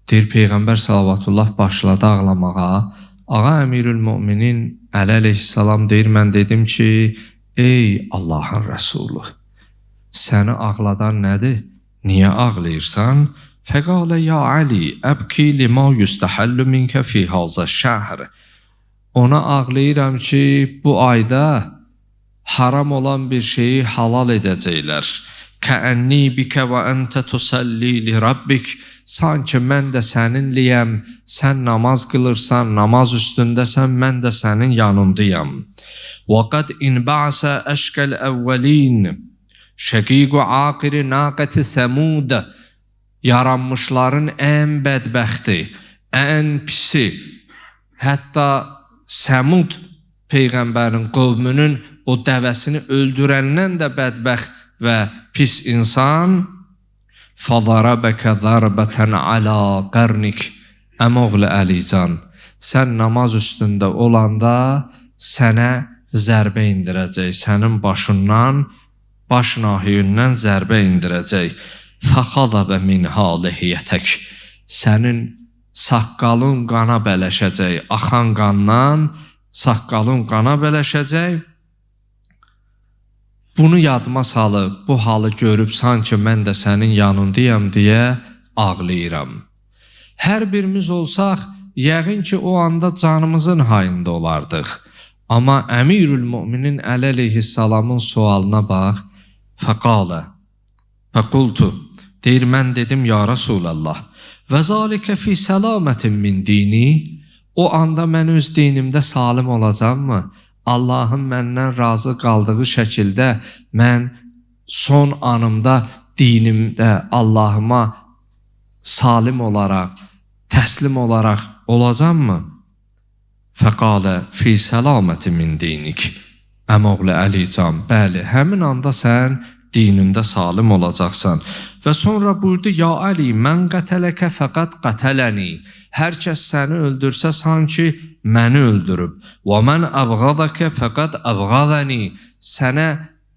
Deyir, Peyğəmbər salavatullah başladı ağlamağa. Ağa Əmirül Müminin Əli əleyhissalam deyir, mən dedim ki, ey Allahın Rəsulu, səni ağladan nədir? Niyə ağlayırsan? Fəqalə ya Ali, əbki lima yüstəhəllu minkə fi hazə şəhr. Ona ağlayıram ki, bu ayda haram olan bir şeyi halal edəcəklər. Kəənni bikə və əntə tusalli li rabbik. Sanki mən də səninliyəm, sən namaz qılırsan, namaz üstündəsən, mən də sənin yanındayam. وَقَدْ اِنْبَعْسَ أَشْكَ الْأَوَّلِينَ شَقِيقُ عَاقِرِ نَاقَةِ ثَمُودَ. Yaranmışların ən bədbəxti, ən pisi, hətta Səmud Peyğəmbərin qövmünün o dəvəsini öldürəndən də bədbəxt və pis insan, فَضَرَبَكَ ضَرْبَةً عَلَى قَرْنِكِ. Əmoğlu Əlican, sən namaz üstündə olanda sənə zərbə indirəcək, sənin başından, baş nahiyindən zərbə indirəcək. فَخَضَبَ مِنْهَا لِحِيَتَكِ. Sənin saqqalın qana bələşəcək, axan qandan saqqalın qana bələşəcək. Bunu yadıma salıb, bu halı görüb sanki mən də sənin yanındayam deyə ağlayıram. Hər birimiz olsaq, yəqin ki o anda canımızın hayında olardıq. Amma Əmirül Müminin Əli əleyhissalamın sualına bax. Fəqalə, fəqultu, deyir, mən dedim ya Rasulallah, və zalikə fi səlamətin min dini. O anda mən öz dinimdə salim olacaqmı? Allahın məndən razı qaldığı şəkildə mən son anımda dinimdə Allahıma salim olaraq, təslim olaraq olacaqmı? Fəqalə fi səlaməti min dinik. Əmoğlu Əlican, bəli, həmin anda sən dinində salim olacaqsan. Və sonra buyurdu, ya Əli, mən qətələkə fəqat qətələni. Hər kəs səni öldürsə sanki məni öldürüb. Və mən əbğadəkə fəqat əbğadəni. Sənə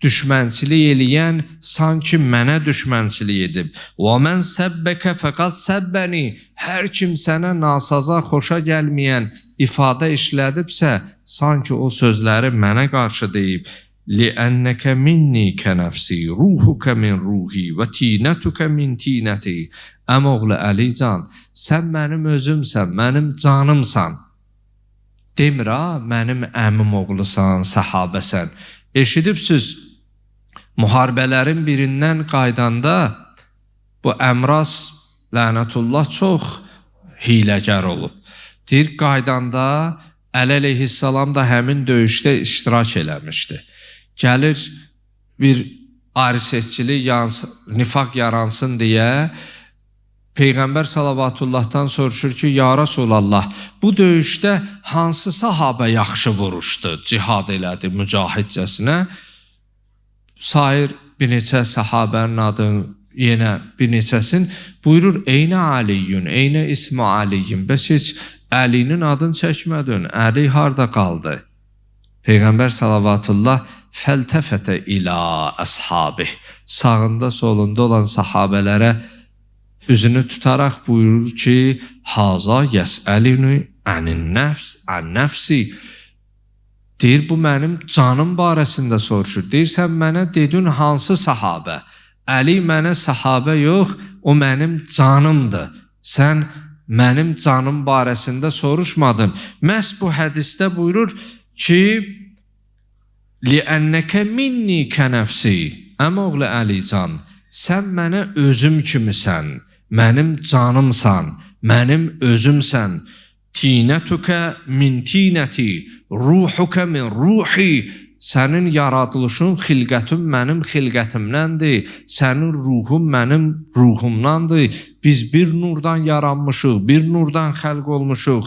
düşmənçilik eləyən sanki mənə düşmənçilik edib. Və mən səbbəkə fəqat səbbəni. Hər kim sənə nasaza, xoşa gəlməyən ifadə işlədibsə, sanki o sözləri mənə qarşı deyib. لِأَنَّكَ مِنِّي كَنَفْسِي رُوحُكَ مِنْ رُوحِي وَتِينَتُكَ مِنْ تِينَتِي. Əmoğlu Əlican, sən mənim özümsən, mənim canımsan. Demir ha, mənim əmim oğlusan, səhabəsən. Eşidibsiz, müharibələrin birindən qaydanda bu Əmras lənətullah çox hiləgər olub. Deyir, qaydanda Əli əleyhissalam da həmin döyüşdə iştirak eləmişdi. Gəlir bir ayrı-seçkilik, nifaq yaransın deyə Peyğəmbər salavatullahdan soruşur ki, ya Rasulallah, bu döyüşdə hansı sahabə yaxşı vuruşdu, cihad elədi mücahidcəsinə? Sair bir neçə sahabənin adını yenə bir neçəsin buyurur: Eynə Aliyyun, eynə ismi Aliyyun. Bəs heç Əlinin adını çəkmədin, Əli harda qaldı? Peyğəmbər salavatullah fəltəfətə ilə əshabih, sağında solunda olan sahabələrə üzünü tutaraq buyurur ki, haza yəsəlini ənin nəfs, ən nəfsi. Deyir, bu mənim canım barəsində soruşur. Deyirsən, mənə dedin hansı sahabə? Əli mənə sahabə yox, o mənim canımdır. Sən mənim canım barəsində soruşmadın. Məhz bu hədisdə buyurur ki, li'ənnəkə minni kənəfsi. Əmoğlu Əlican, sən mənə özüm kimisən, mənim canımsan, mənim özümsən. Tinətükə min tinəti, ruhukə min ruhi. Sənin yaradılışın, xilqətin mənim xilqətimdəndir, sənin ruhun mənim ruhumdandır. Biz bir nurdan yaranmışıq, bir nurdan xəlq olmuşuq.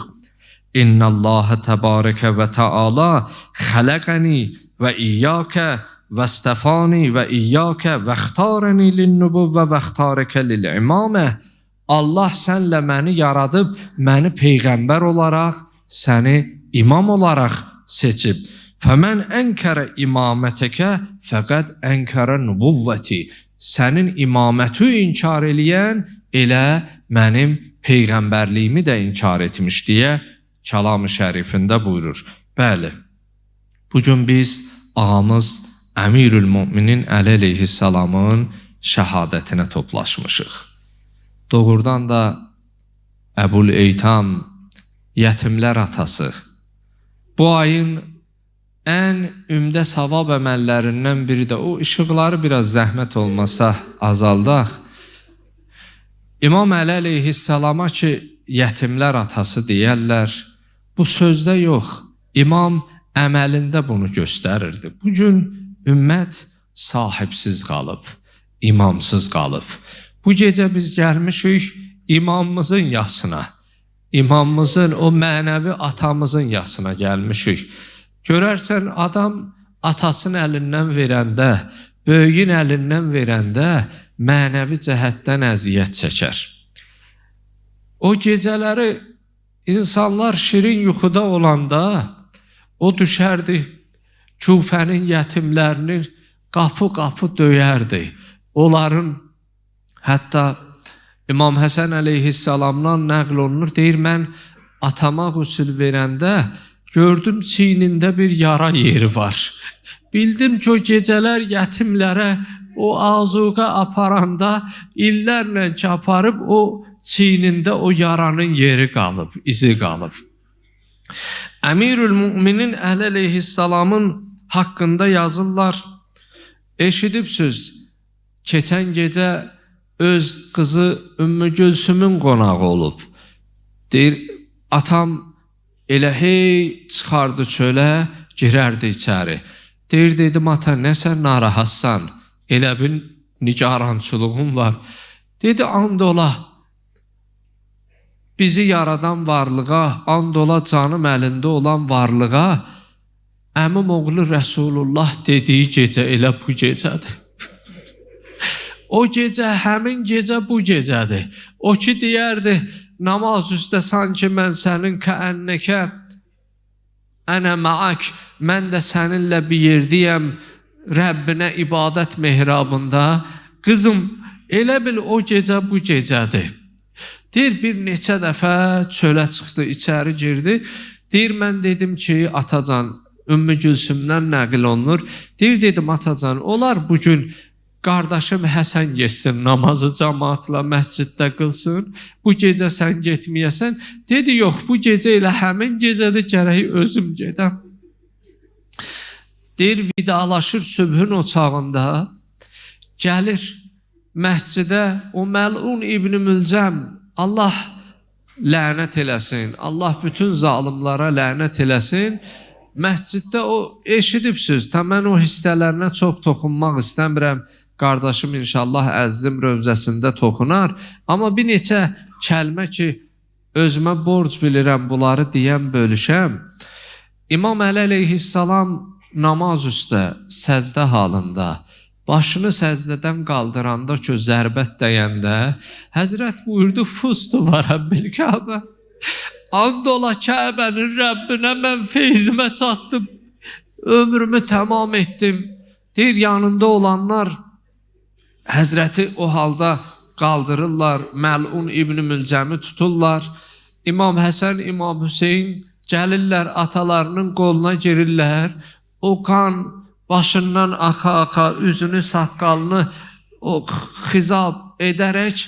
İnnəllahə təbarəkə və təala xələqəni və iyyəkə və istəfani və iyyəkə və xtarəni linnubuvvə və xtarəkə lil'imamə. Allah sənlə məni yaradıb, məni peyğəmbər olaraq, səni imam olaraq seçib. Fəmən ənkərə imamətəkə fəqəd ənkərə nubuvvəti. Sənin imaməti inkar eləyən elə mənim peyğəmbərliyimi də inkar etmiş deyə Kəlam-ı Şərifində buyurur. Bəli, bugün biz ağamız Əmirül Müminin Əli əleyhissalamın şəhadətinə toplaşmışıq. Doğrudan da Əbul Eytam, yetimlər atası, bu ayın ən ümdə savab əməllərindən biri də o işıqları biraz zəhmət olmasa azaldaq. İmam Əli əleyhissalama ki, yetimlər atası deyərlər, bu sözdə yox, imam əməlində bunu göstərirdi. Bugün ümmət sahibsiz qalıb, imamsız qalıb. Bu gecə biz gəlmişik imamımızın yasına, imamımızın, o mənəvi atamızın yasına gəlmişik. Görərsən, adam atasının əlindən verəndə, böyüyün əlindən verəndə mənəvi cəhətdən əziyyət çəkər. O gecələri insanlar şirin yuxuda olanda, o düşərdi, Küfənin yetimlərini qapı-qapı döyərdi. Onların, hətta İmam Həsən əleyhissalamdan nəql olunur, deyir, mən atama qüsül verəndə gördüm çiynində bir yara yeri var. Bildim ki, o gecələr yetimlərə o azuqa aparanda illərlə ki aparıb o çiynində o yaranın yeri qalıb, izi qalıb. Əmirül Müminin Əli əleyhissalamın haqqında yazırlar, eşidibsiniz, keçən gecə öz qızı Ümmü Gülsümün qonağı olub. Deyir, atam elə hey çıxardı çölə, girərdi içəri. Deyir, dedim, ata, nə sən narahatsan, elə bir nigarançılığım var. Dedi, and ola, bizi yaradan varlığa, and ola canım əlində olan varlığa, əmim oğlu Rəsulullah dediyi gecə elə bu gecədir. O gecə, həmin gecə bu gecədir. O ki deyərdi, namaz üstə sanki mən sənin kəənnəkə, ənə məək, mən də səninlə bir yerdəyəm, Rəbbinə ibadət mehrabında. Qızım, elə bil o gecə bu gecədir. Deyir, bir neçə dəfə çölə çıxdı, içəri girdi. Deyir, mən dedim ki, atacan, Ümmü Gülsümdən nəql olunur. Deyir, dedim, atacan, olar bugün qardaşım Həsən geçsin, namazı cəmaatla məsciddə qılsın, bu gecə sən getməyəsən. Dedi, yox, bu gecə elə həmin gecədə gərək özüm gedəm. Deyir, vidalaşır sübhün ocağında, gəlir məscidə, o məlun İbn-i Mülcəm, Allah lənət eləsin, Allah bütün zalimlara lənət eləsin. Məsciddə o eşidibsiz, mən o hissələrinə çox toxunmaq istəmirəm. Qardaşım inşallah əzizim rövzəsində toxunar. Amma bir neçə kəlmə ki, özümə borc bilirəm, bunları deyən bölüşəm. İmam Əli əleyhissalam namaz üstə, səzdə halında başını səzdədən qaldıranda ki, zərbət dəyəndə, Həzrət buyurdu, fustu var Rəbbil Kəbə. And ola Kəbənin Rəbbinə mən feyzimə çatdım, ömrümü tamam etdim. Deyir, yanında olanlar Həzrəti o halda qaldırırlar, Məlun İbn Mülcəmi tuturlar. İmam Həsən, İmam Hüseyin gəlirlər, atalarının qoluna girirlər. O qan başından axa-axa, üzünü, saqqalını o xizab edərək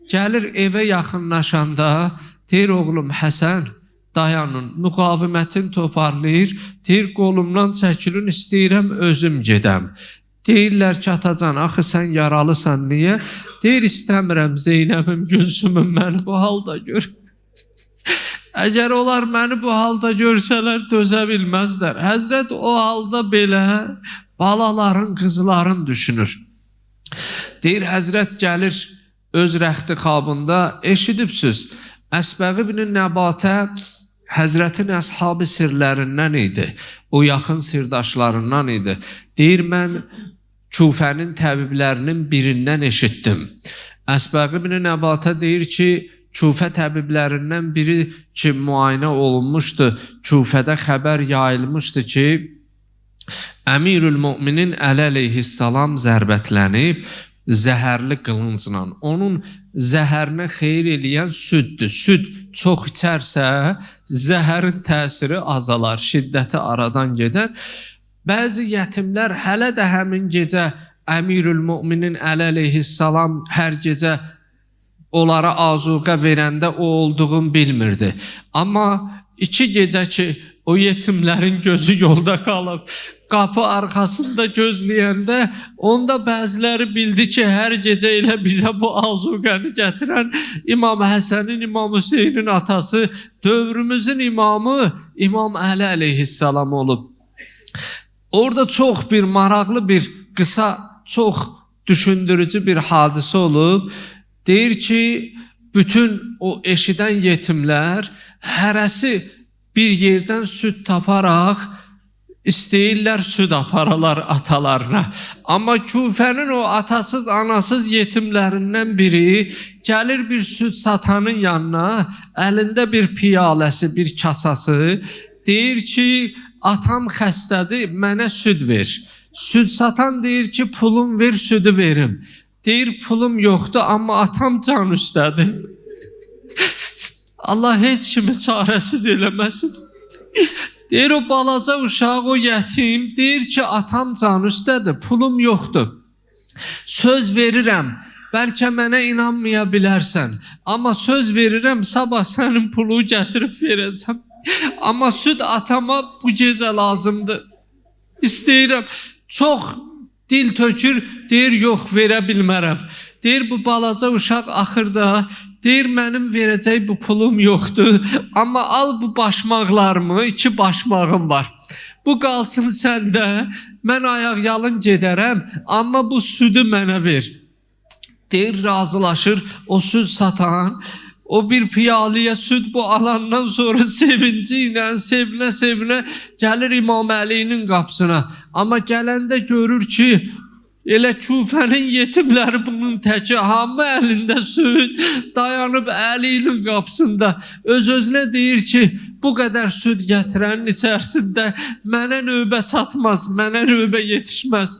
gəlir evə yaxınlaşanda, deyir, oğlum Həsən, dayanın, müqavimətin toparlayır, deyir, qolumdan çəkilin, istəyirəm, özüm gedəm. Deyirlər ki, atacan, axı sən yaralısan, niyə? Deyir, istəmirəm Zeynəbim, Gülsümüm məni bu halda gör. Əgər onlar məni bu halda görsələr, dözə bilməzlər. Həzrət o halda belə balaların, qızların düşünür. Deyir, Həzrət gəlir öz rəxti xabında, eşidibsiniz, Əsbəği ibn Nəbatə Həzrətin əshab-ı sirlərindən idi, o yaxın sirdaşlarından idi. Deyir, mən Küfənin təbiblərinin birindən eşitdim. Əsbəği ibn Nəbatə deyir ki, Küfə təbiblərindən biri ki, müayinə olunmuşdu, Küfədə xəbər yayılmışdı ki, Əmirül Müminin Əli əleyhissalam zərbətlənib, zəhərli qılıncla, onun zəhərinə xeyir eləyən süddür. Süd çox içərsə, zəhərin təsiri azalar, şiddəti aradan gedər. Bəzi yetimlər hələ də həmin gecə Əmirül Müminin Əli əleyhissalam hər gecə onlara azuqə verəndə o olduğunu bilmirdi. Amma 2 gecə ki, o yetimlərin gözü yolda qalıb, qapı arxasında gözləyəndə, onda bəziləri bildi ki, hər gecə elə bizə bu azuqəni gətirən İmam Həsənin, İmam Hüseynin atası, dövrümüzün imamı İmam Əli əleyhissalam olub. Orada çox bir maraqlı bir, qısa, çox düşündürücü bir hadisə olub. Deyir ki, bütün o eşidən yetimlər hərəsi bir yerdən süd taparaq istəyirlər süd aparalar atalarına. Amma Küfənin o atasız, anasız yetimlərindən biri gəlir bir süd satanın yanına, əlində bir piyaləsi, bir kasası, deyir ki, atam xəstədir, mənə süd ver. Süd satan deyir ki, pulum ver, südü verim. Deyir, pulum yoxdur, amma atam can üstədir. Allah heç kimi çarəsiz eləməsin. Deyir, o balaca uşaq, o yetim, deyir ki, atam can üstədir, pulum yoxdur. Söz verirəm, bəlkə mənə inanmaya bilərsən, amma söz verirəm, sabah sənin pulu gətirib verəcəm. Amma süd atama bu gecə lazımdır. İstəyirəm, çox dil tökür, deyir, yox, verə bilmərəm. Deyir, bu balaca uşaq axırda, deyir, mənim verəcək bu pulum yoxdur, amma al bu başmaqlarımı, 2 başmağım var. Bu qalsın səndə, mən ayaq yalın gedərəm, amma bu südü mənə ver. Deyir, razılaşır, o süd satan, o bir piyalıya süd bu alandan sonra sevinci ilə, sevinə-sevinə gəlir İmam Əlinin qapısına. Amma gələndə görür ki, elə Küfənin yetimləri bunun təki, hamı əlində süd, dayanıb Əlinin qapısında. Öz-özünə deyir ki, bu qədər süd gətirənin içərisində mənə növbə çatmaz, mənə növbə yetişməz.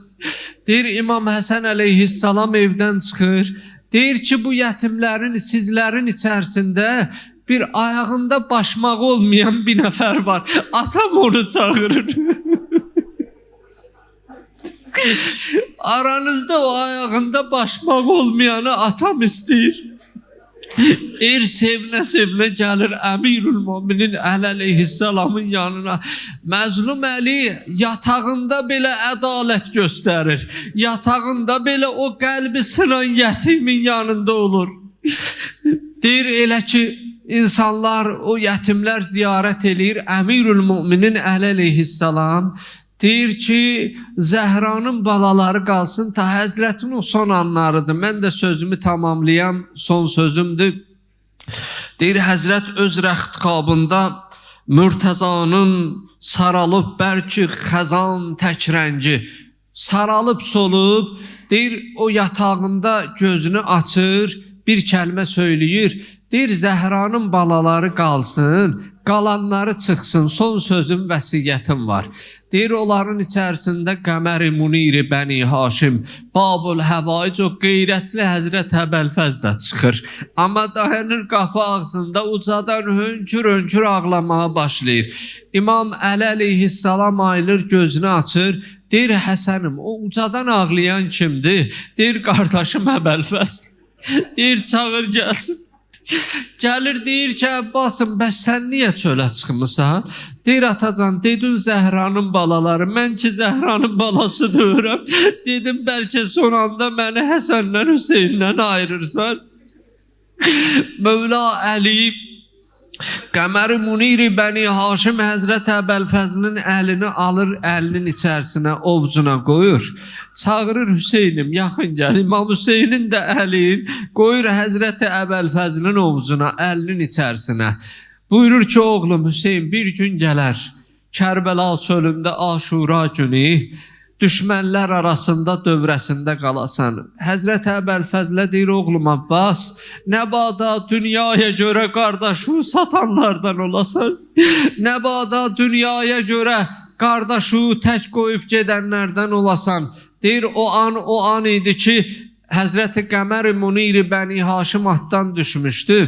Deyir, İmam Həsən əleyhissalam evdən çıxır. Deyir ki, bu yetimlərin, sizlərin içərisində bir ayağında başmağı olmayan bir nəfər var. Atam onu çağırır. Aranızda o ayağında başmaq olmayanı atam istəyir. Deyir, sevinə-sevinə gəlir Əmirül Müminin Əli əleyhissalamın yanına. Məzlum Əli yatağında belə ədalət göstərir. Yatağında belə o qəlbi sınan yetimin yanında olur. Deyir, elə ki, insanlar, o yetimlər ziyarət eləyir Əmirül Müminin Əli əleyhissalam. Deyir ki, Zəhranın balaları qalsın, ta Həzrətin o son anlarıdır. Mən də sözümü tamamlayam, son sözümdür. Deyir, Həzrət öz rəxtqabında Mürtəzanın saralıb bəlki xəzan tək rəngi, saralıb solub, deyir o yatağında gözünü açır, bir kəlmə söyləyir, deyir Zəhranın balaları qalsın, qalanları çıxsın, son sözüm, vəsiyyətim var. Deyir onların içərisində Qəmər-i Munir-i Bəni Haşim, Babul Həvaic o qeyrətli Həzrət Əbəlfəz də çıxır. Amma dayanır qapı ağzında ucadan hönkür-hönkür ağlamağa başlayır. İmam Əli əleyhissalam ayılır, gözünü açır. Deyir Həsənim, o ucadan ağlayan kimdir? Deyir qardaşım Əbəlfəz. Deyir çağır gəlsin. Gəlir deyir ki Əbbasım, bəs sən niyə çölə çıxmısan? Deyir atacan, dedin Zəhranın balaları, mən ki Zəhranın balası deyirəm. Dedim bəlkə son anda məni Həsəndən Hüseyndən ayırırsan. Mövla Əli Qəmər-i Munir-i Bəni Haşim Həzrət Əbəlfəzlin əlini alır, əlinin içərisinə, ovcuna qoyur. Çağırır Hüseynim, yaxın gəl. İmam Hüseynin də əlin qoyur Həzrət Əbəlfəzlin ovcuna, əlinin içərisinə. Buyurur ki, oğlum Hüseyin bir gün gələr. Kərbəla çölündə Aşura günü düşmənlər arasında dövrəsində qalasan. Həzrət Əbəlfəzlə deyir oğlum Abbas, nə bada dünyaya görə qardaşı satanlardan olasan, nə bada dünyaya görə qardaşı tək qoyub gedənlərdən olasan. Deyir o an idi ki Həzrət Qəmər-i Munir-i Bəni Haşim atdan düşmüşdü.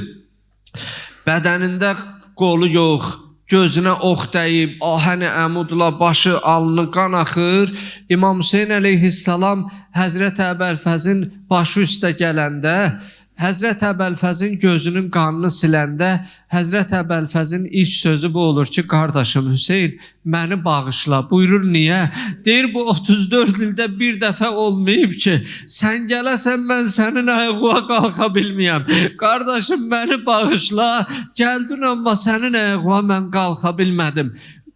Bədənində qolu yox, gözünə ox dəyib, ahəni əmudla başı, alnı qan axır. İmam Hüseyin əleyhissalam Həzrət Əbəlfəzin başı üstə gələndə, Həzrət Əbəlfəzin gözünün qanını siləndə, Həzrət Əbəlfəzin ilk sözü bu olur ki, qardaşım Hüseyin, məni bağışla. Buyurur, niyə? Deyir, bu 34 ildə bir dəfə olmayıb ki, sən gələsən, mən sənin ayağına qalxa bilməyəm. Qardaşım, məni bağışla. Gəldin, amma sənin ayağına mən qalxa bilmədim.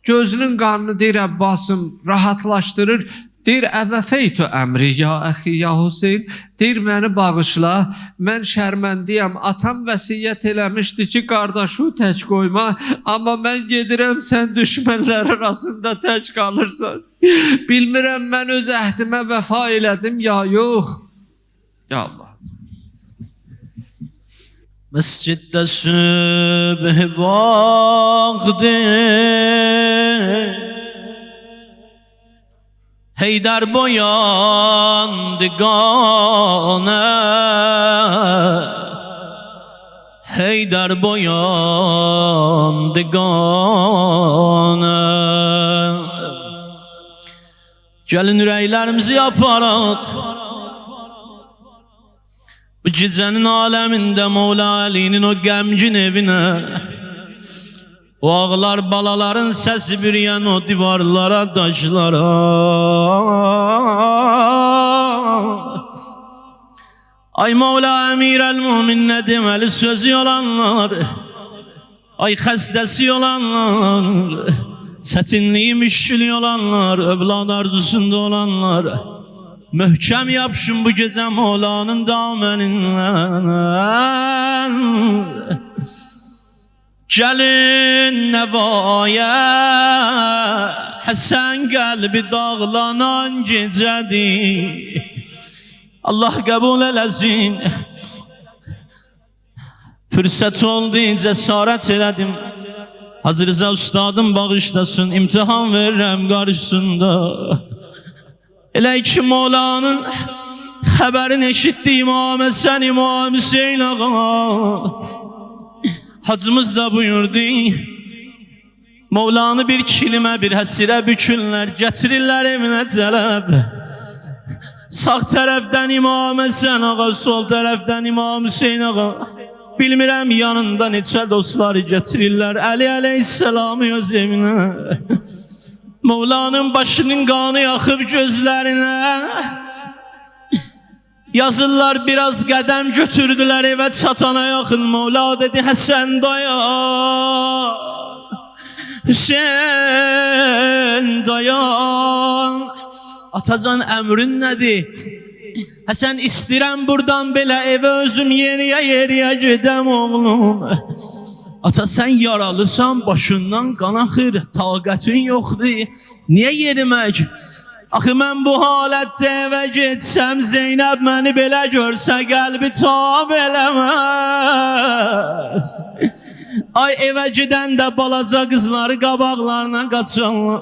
Gözünün qanını, deyir, Əbbasım rahatlaşdırır. Deyir, əvəfeytü əmri, ya əxi, ya Hüseyin. Deyir, məni bağışla, mən şərməndiyəm. Atam vəsiyyət eləmişdi ki, qardaşı tək qoyma. Amma mən gedirəm, sən düşmənlər arasında tək qalırsan. Bilmirəm, mən öz əhdimə vəfa elədim, ya yox. Ya Allah. Məsciddə sübh vaxtı Heydər boyandı qanə, Heydər boyandı qanə. Gəlin ürəklərimizi aparaq, bu gecənin aləmində Mevla Əlinin o qəmgin evinə. O ağlar balaların səsi bürüyən o divarlara, daşlara. Ay Mevla Əmirəl-Mümin nə deməli sözü olanlar, ay xəstəsi olanlar, çətinliyi müşkülü olanlar, övlad arzusunda olanlar, möhkəm yapışın bu gecə Mevla'nın damenindən. Gəlin nəvaya, Həsən qəlbi dağlanan gecədir. Allah qəbul eləsin. Fürsət oldu, cəsarət elədim. Hacı Rıza ustadım bağışlasın, imtihan verirəm qarşısında. Elə ki Mevla'nın xəbərini eşitdi İmam Həsən, İmam Hüseyin ağa. Hacımız da buyurdu, Mevla'nı bir kilimə, bir həsirə bükürlər, gətirirlər evinə cələb. Sağ tərəfdən İmam Həsən ağa, sol tərəfdən İmam Hüseyin ağa. Bilmirəm yanında neçə dostları gətirirlər, Əli əleyhissalamı öz evinə. Mevla'nın başının qanı yaxıb gözlərinə. Yazırlar, biraz qədəm götürdülər evə çatana yaxın. Mevla dedi, Həsən dayan, Hüseyin dayan. Atacan əmrin nədir? Həsən istirəm buradan belə evə özüm yeriyə gedəm oğlum. Ata sən yaralısan, başından qan axır, taqətin yoxdur. Niyə yerimək? Axı mən bu halətdə evə getsəm, Zeynəb məni belə görsə, qəlbi tab eləməz. Ay evə gedəndə balaca qızları qabaqlarına qaçanlar.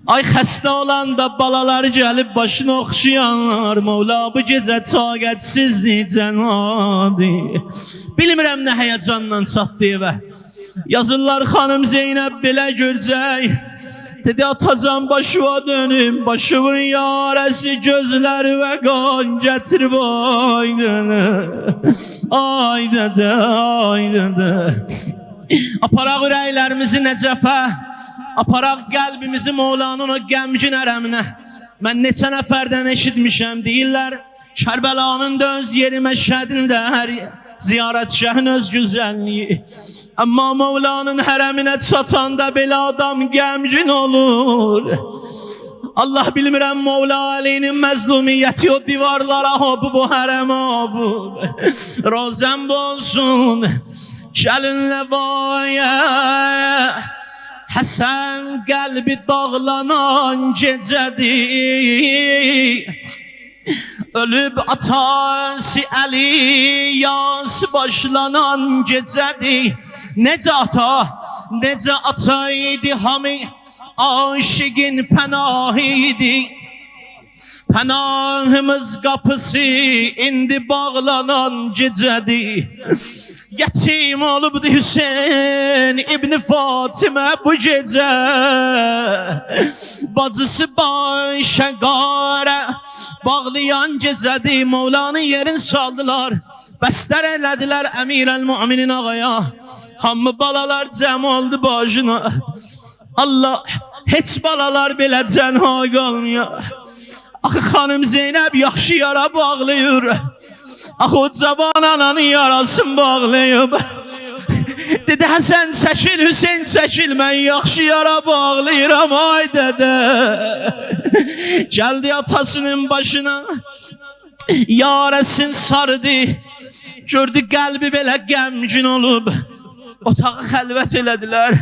Ay xəstə olanda balaları gəlib başını oxşayanlar. Mevla bu gecə taqətsizlik cənadi. Bilmirəm nə həyəcanla çatdı evə. Yazırlar xanım Zeynəb belə görəcək. Dedi atacan başıva dönüm, başımın yarəsi gözləri və qan gətirib ay dədə. Ay dədə, ay dədə. Aparaq ürəklərimizi Nəcəfə, aparaq qəlbimizi Mevlanın o qəmgin ərəminə. Mən neçə nəfərdən eşitmişəm, deyirlər Kərbəlanın da öz yeri Məşhədində hər ziyarətgahın öz güzəlliyi. Amma Mevlanın hərəminə çatanda belə adam qəmgin olur. Allah bilmirəm Mevla Alinin məzlumiyyəti o divarlara hop bu hərəmə hop. Rozəm olsun gəlin ləvaya, Həsən qəlbi dağlanan gecədir. Ölüb atası Əli yas başlanan gecədir. Necə ata idi hamı aşıqin pənahıydı. Pənahımız qapısı indi bağlanan gecədir. Yetim olubdu Hüseyin İbni Fatimə bu gecə. Bacısı başa qarə bağlayan gecədir. Mevlanın yerin saldılar, bəstər elədilər Əmirəl-Müminin ağaya. Hamı balalar cəm oldu başına. Allah, heç balalar belə cənha qalmıyor. Axı xanım Zeynəb yaxşı yara bağlayır. Axı o cavan ananın yarasını bağlayıb. Dedi Həsən çəkil, Hüseyin çəkil, mən yaxşı yara bağlayıram ay dədə. Gəldi atasının başına, yarəsin sardı. Gördü qəlbi belə qəmgin olub. Otağı xəlvət elədilər.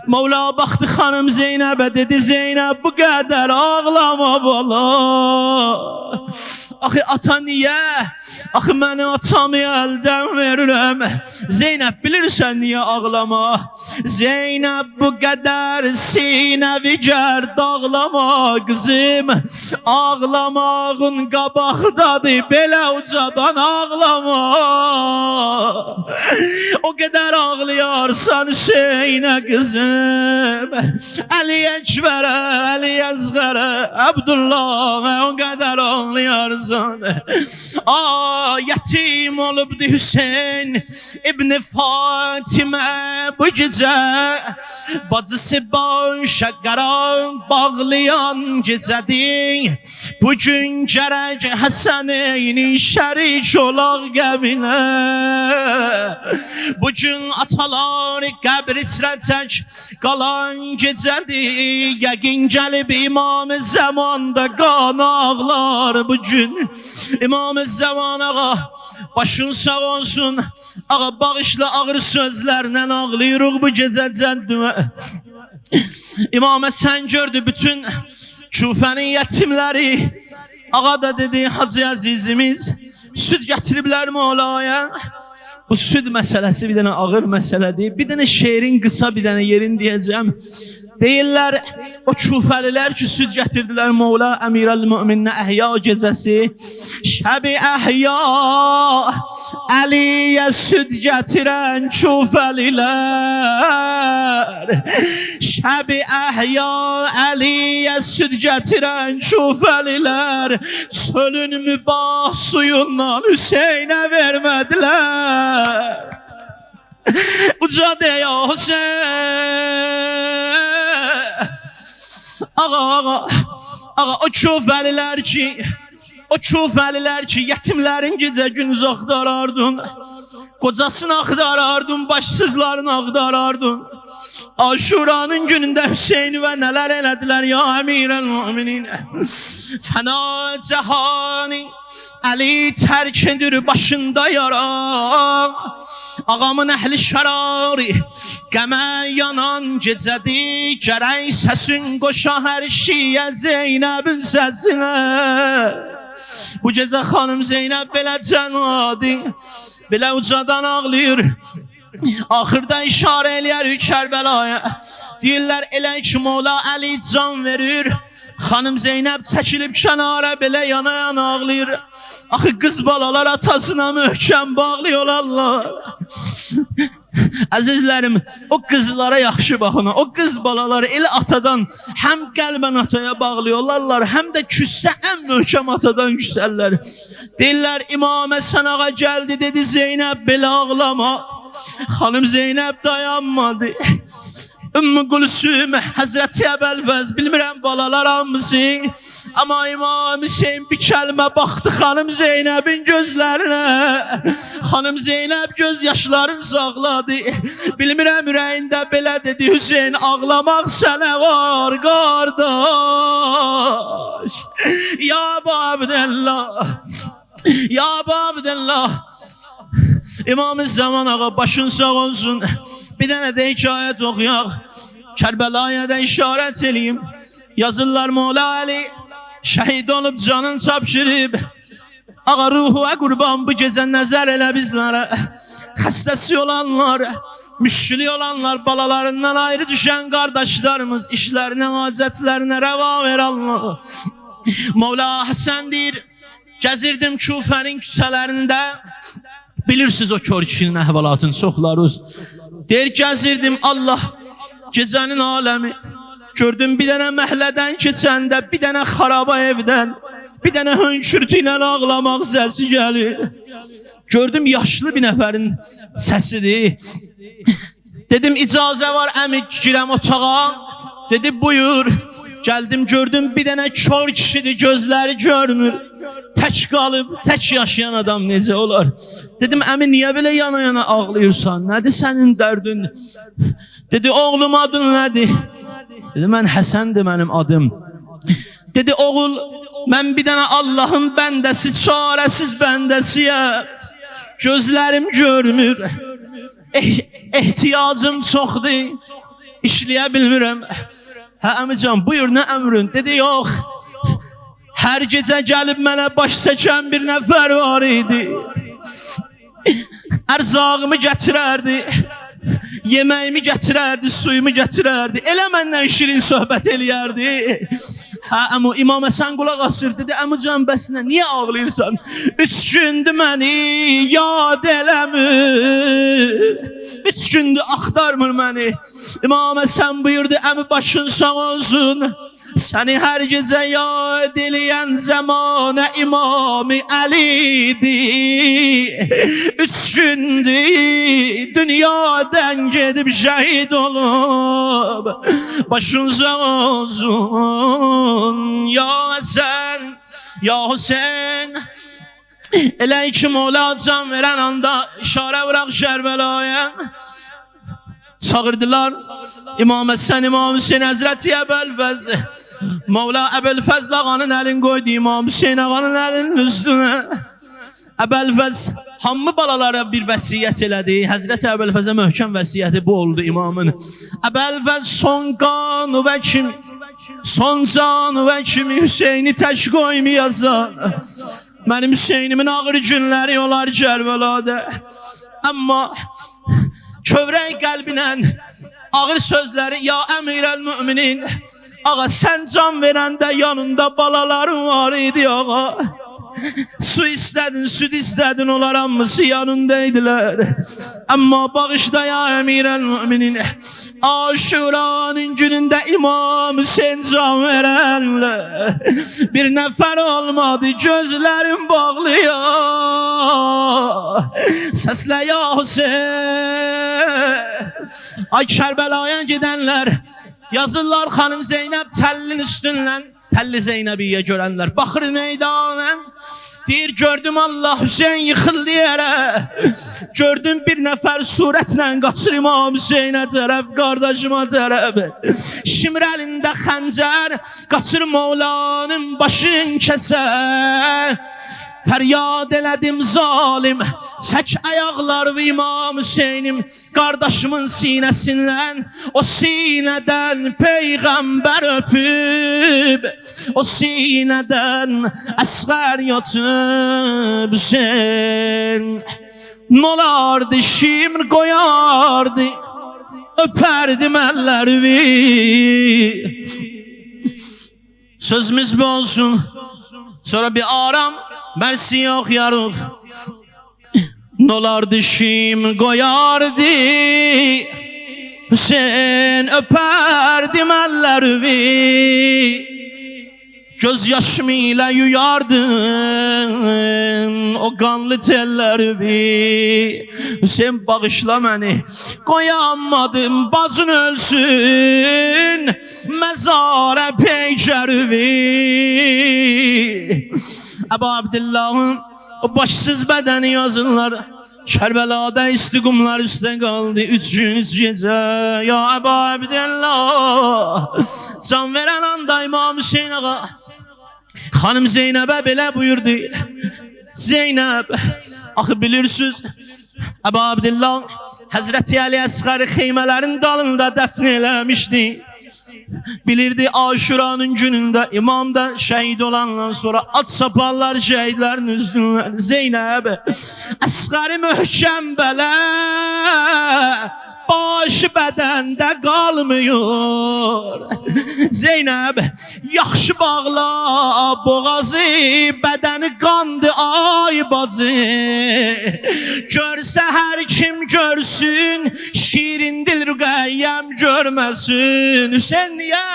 Mevla baxdı xanım Zeynəbə, dedi Zeynəb bu qədər ağlama bala. Axı ata niyə? Axı məni atamı əldən verirəm. Zeynəb bilirsən niyə ağlama? Zeynəb bu qədər sinəvi gər dağlama qızım. Ağlamağın qabaqdadır, belə ucadan ağlama. O qədər ağlayarsan Hüseynə qızım. Əli Əkbərə, Əli Əzğərə, Abdullahə o qədər ağlayarsan. Yetim olubdu Hüseyin İbni Fatimə bu gecə. Bacısı başa qaran bağlayan gecədir. Bugün gərək Həsəneyni şərik olaq qəbinə. Bugün atalar qəbr içrə tək qalan gecədir. Yəqin gəlib İmam-ı Zəmanda qan ağlar bugün. İmam-ı Zəman ağa başın sağ olsun. Ağa bağışla ağır sözlərlə ağlayırıq bu gecə cəddümə. İmam Həsən gördü bütün Küfənin yetimləri. Ağa da dedi Hacı Əzizimiz süd gətiriblər Mevlaya. Bu süd məsələsi bir dənə ağır məsələdir. Bir dənə şeirin qısa bir dənə yerin deyəcəm. Deyirlər o Küfəlilər ki süd gətirdilər Mevla Əmirəl-Mömininə əhya gecəsi. Şəbi əhya Əliyə süd gətirən Küfəlilər. Şəbi əhya Əliyə süd gətirən Küfəlilər. Çölün mübah suyundan Hüseynə vermədilər. Uca deyə Hüseyin. Ağa o Küfəlilər ki yetimlərin gecə gündüz axtarardın. Kocasını axtarardın, başsızlarını axtarardın. Aşuranın günündə Hüseyni və nələr elədilər ya Əmirəl-Müminin. Fəna cəhani Ali terk edir başında yara. Ağamın əhli şərari qəmə yanan gecədir. Gərək səsin qoşa hər şiyə Zeynəbin səsinə. Bu gecə xanım Zeynəb belə cənadi, belə ucadan ağlayır. Axırda işarə eləyər Kərbəlaya. Deyirlər elə ki Mola Əli can verir. Xanım Zeynəb çəkilib kənara belə yana-yana ağlayır. Axı qız balalar atasına möhkəm bağlıyorlar. Əzizlərim, o qızlara yaxşı baxın. O qız balaları elə atadan həm qəlbən ataya bağlıyorlar, həm də küssə ən möhkəm atadan küsərlər. Deyirlər İmam Həsən ağa gəldi dedi Zeynəb belə ağlama. Xanım Zeynəb dayanmadı. Ümmü Gülsüm, Həzrəti Əbəlfəz, bilmirəm balalar hamısı. Amma İmam Hüseyin bir kəlmə baxdı xanım Zeynəbin gözlərinə. Xanım Zeynəb göz yaşlarını sağladı. Bilmirəm ürəyində belə dedi Hüseyin, ağlamaq sənə var qardaş. Ya Abdəllah, ya Abdəllah. İmam-ı Zaman ağa başın sağ olsun. Bir dənə də hikayət oxuyaq. Kərbəlaya da işarət eləyim. Yazırlar Mola Əli şəhid olub canın çapşırıb. Ağa ruhuya qurban bu gecə nəzər elə bizlərə. Xəstəsi olanlar, müşkili olanlar, balalarından ayrı düşən qardaşlarımız işlərinə, acətlərinə rəva ver Allah. Mola Həsən deyir, gəzirdim Küfənin küçələrində. Bilirsiniz o kör kişinin əhvalatını çoxlarız. Deyir gəzirdim Allah gecənin aləmi. Gördüm bir dənə məhlədən keçəndə, bir dənə xaraba evdən, bir dənə hönkürtü ilə ağlamaq səsi gəlir. Gördüm yaşlı bir nəfərin səsidir. Dedim icazə var əmi girəm otağa. Dedi buyur. Gəldim gördüm bir dənə kör kişidir, gözləri görmür. Tək qalıb, tək yaşayan adam necə olar? Dedim əmi niyə belə yana-yana ağlayırsan? Nədir sənin dərdin? Dedi oğlum adın nədir? Dedi mən Həsəndir mənim adım. Dedi oğul mən bir dənə Allahın bəndəsi, çarəsiz bəndəsiyəm. Gözlərim görmür. Ehtiyacım çoxdur. İşləyə bilmirəm. Hə əmican buyur nə əmrin? Dedi yox. Hər gecə gəlib mənə baş çəkən bir nəfər var idi. Ərzağımı gətirərdi. Yeməyimi gətirərdi, suyumu gətirərdi. Elə məndən şirin söhbət eləyərdi. Hə əmu İmam Həsən qulaq asır. Dedi əmucan bəsinə niyə ağlayırsan? 3 gündür məni yad eləmir. 3 gündür axtarmır məni. İmam Həsən buyurdu əmi başın sağ olsun. Səni hər gecə yad eləyən zəmanə İmam-ı Əlidir. 3 gündür dünyadan gedib şəhid olub. Başın sağ olsun ya Həsən, ya Hüseyin. Elə ki Mola can verən anda işarə vuraq Kərbəlaya. Çağırdılar İmam Həsən, İmam Hüseyin, Həzrəti Əbəlfəz. Mola Əbəlfəzl ağanın əlini qoydu İmam Hüseyin ağanın əlinin üstünə. Əbəlfəz hamı balalara bir vəsiyyət elədi. Həzrəti Əbəlfəzə möhkəm vəsiyyəti bu oldu imamın. Əbəlfəz son qanı və kimi, son canı və kimi Hüseyni tək qoymayasın. Mənim Hüseynimin ağır günləri olar Kərbəlada. Amma kövrək qəlbinə ağır sözləri ya əmirəl müminin. Ağa sən can verəndə yanında balaların var idi ağa. Su istədin, süd istədin, onlar hamısı yanındaydılar. Amma bağışda ya əmirəl müminin. Aşuranın günündə İmam Hüseyin can verənlər. Bir nəfər olmadı, gözlərim bağlıyor. Səslə ya Hüseyin. Ay Kərbəlaya gedənlər. Yazırlar xanım Zeynəb təllin üstündən. Təlli Zeynəbiyyə görənlər. Baxır meydana. Deyir gördüm Allah Hüseyin yıxıldı yerə. Gördüm bir nəfər surətlə qaçır İmam Hüseyinə tərəf, qardaşıma tərəf. Şimr əlində xəncər qaçır Mevlanın başın kəsə. Feryad elədim zalim, çək ayaqlarımı İmam Hüseynim, qardaşımın sinəsindən, o sinədən Peyğəmbər öpüb, o sinədən əsğər yatıb Hüseyin. Nolardı şimr koyardı, öperdim ellerimi. Sözümüz bu olsun, sonra bir aram, mersi yok yarıl. Nolardı şimr koyardı, Hüseyin öperdim ellerimi. Gözyaşımı ile yuyardın o kanlı tellerimi. Hüseyin bağışla beni, koyamadım bacın ölsün mezara peykerimi. Ebu Abdillah'ın o başsız bedeni yazınlar, Kerbela'da istikumlar üstte kaldı 3 gün 3 gece. Ya Ebu Abdillah, can veren anda İmam Hüseyin ağa Hanım Zeynep'e belə buyurdu. Zeynep, axı bilirsiniz, Ebu Abdillah Hazreti Ali Əsğəri xeymələrin dalında dəfn eləmişdi. Bilirdi Aşuranın günündə imam da şəhid olandan sonra at saparlar şəhidlərin üstündən. Zeynep, Əsğəri möhkəm bələ, başı bədəndə qalmıyor. Zeynep, yaxşı bağla boğazı, bədəni qandı ay bazı. Görsə hər kim görsün, şirin dil rüqəyyəm görməsin. Hüseyin niyə?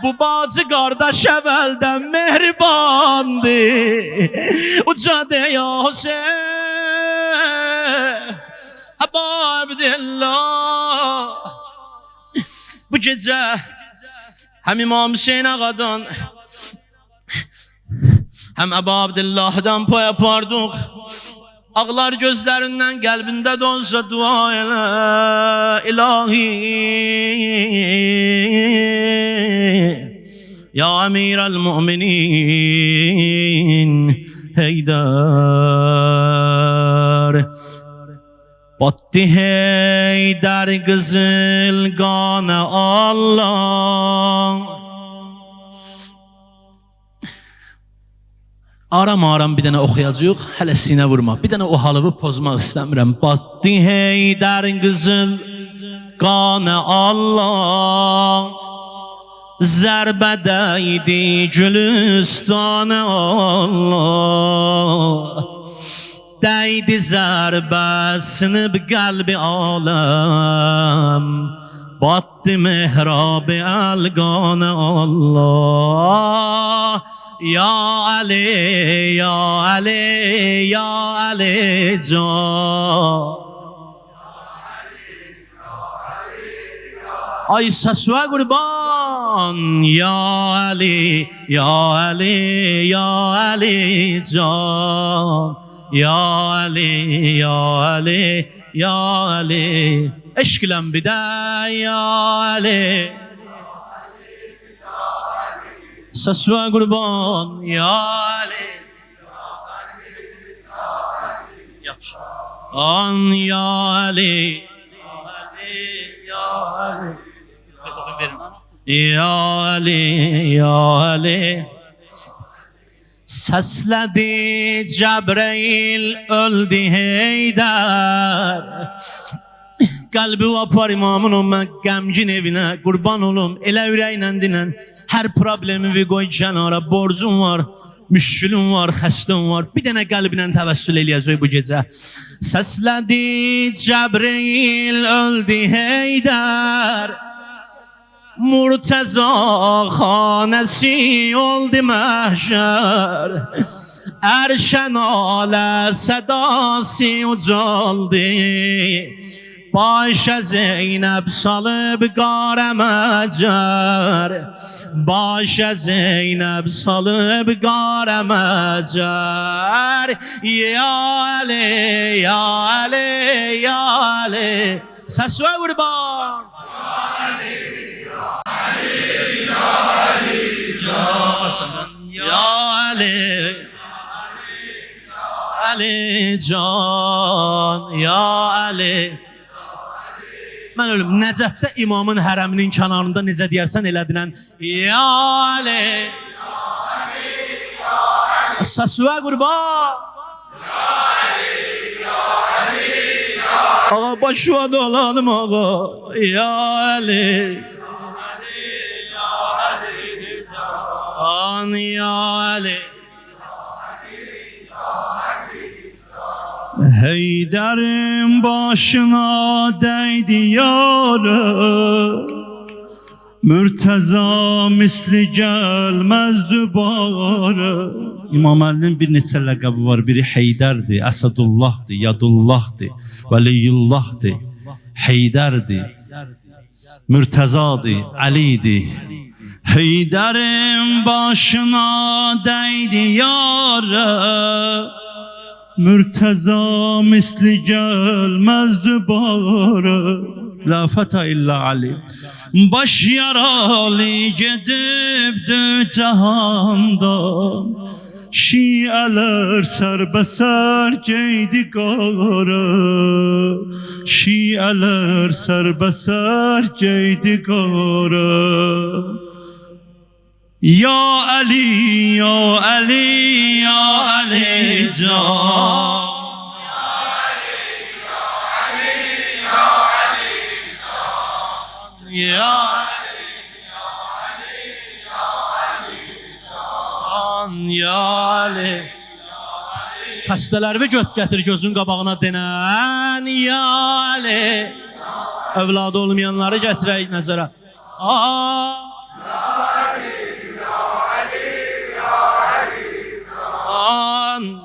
Bu bacı qardaş əvvəldən mehribandı. Ucadı ya Hüseyin, Ebu Abdillah. Bu gece hem İmam Hüseyin ağadan hem Ebu Abdillah'dan pay yapardık. Ağlar gözlerinden, kalbinde donsa dua ele ilahi. Ya Emir el-Mu'minin Heydar. Battı Heydar kızıl kanı Allah. Aram bir dənə oxuyacaq, hələ sinə vurma. Bir dənə o halıvı pozmaq istəmirəm. Battı Heydar qızıl qanı Allah, zərbədəydi gülüstanı Allah. Dəydi zərbəsini qəlbi aləm, battı mehrab-ı əlqanı Allah. Ya Ali, Ya Ali, Ya Ali can. Ay səsvə qurban. Ya Ali, Ya Ali, Ya Ali can. Ya Ali, Ya Ali, Ya Ali. Eşkilən bir də Ya Ali. Səsvə qurban. Ya Ali, yaxşı. An Ya Ali, Ya Ali, Ya Ali, Ya Ali. Səslədi Cəbrəil, öldü Heydər. Qalbi apar imamın o mən qəmgin evinə, qurban olum, elə ürəklə dinən. Hər problemi qoy kənara, borcum var, müşkülüm var, xəstəm var. Bir dənə qəlbinə təvəssül eləyəcək bu gecə. Səslədi Cəbrəil, öldü Heydər. Murtəza xanəsi oldu məhşər. Ərşən alə sədası ucaldı. Başa Zeynep salıp qareməcar, başa Zeynep salıp qareməcar. Ya Ali, Ya Ali, Ya Ali. Səsvə qurban. Ya Ali, Ya Ali, Ya Ali, Ya Ali, Ya Ali. Ali can, ya Ali. Mən ölüm, Nəcəfdə imamın hərəminin kənarında necə deyərsən elədinən ya Ali. Səsvə qurban. Ağa başıva dolanım ağa. Ya Ali. An ya Ali. Heyderin başına değdi yarı, Mürteza misli gelmez dübarı. İmam Ali'nin bir neçə ləqəbi var. Biri Heydərdir, Əsadullahdır, Yadullahdır, Veliyullahdır, Heydərdir, Mürtezadır, Ali'dir. Heyderin başına değdi yarı, Mürteza misli gelmez dübarı. La feta illa Ali. Baş yaralı gedibdi cahandan, Şiələr sərbəsər geydi qara, Şiələr sərbəsər geydi qara. Ya Ali, ya Ali, ya Ali can. Ya Ali, ya Ali. Xəstələrvi göt gətir gözün qabağına denən ya Ali. Övladı olmayanları gətirək nəzərə.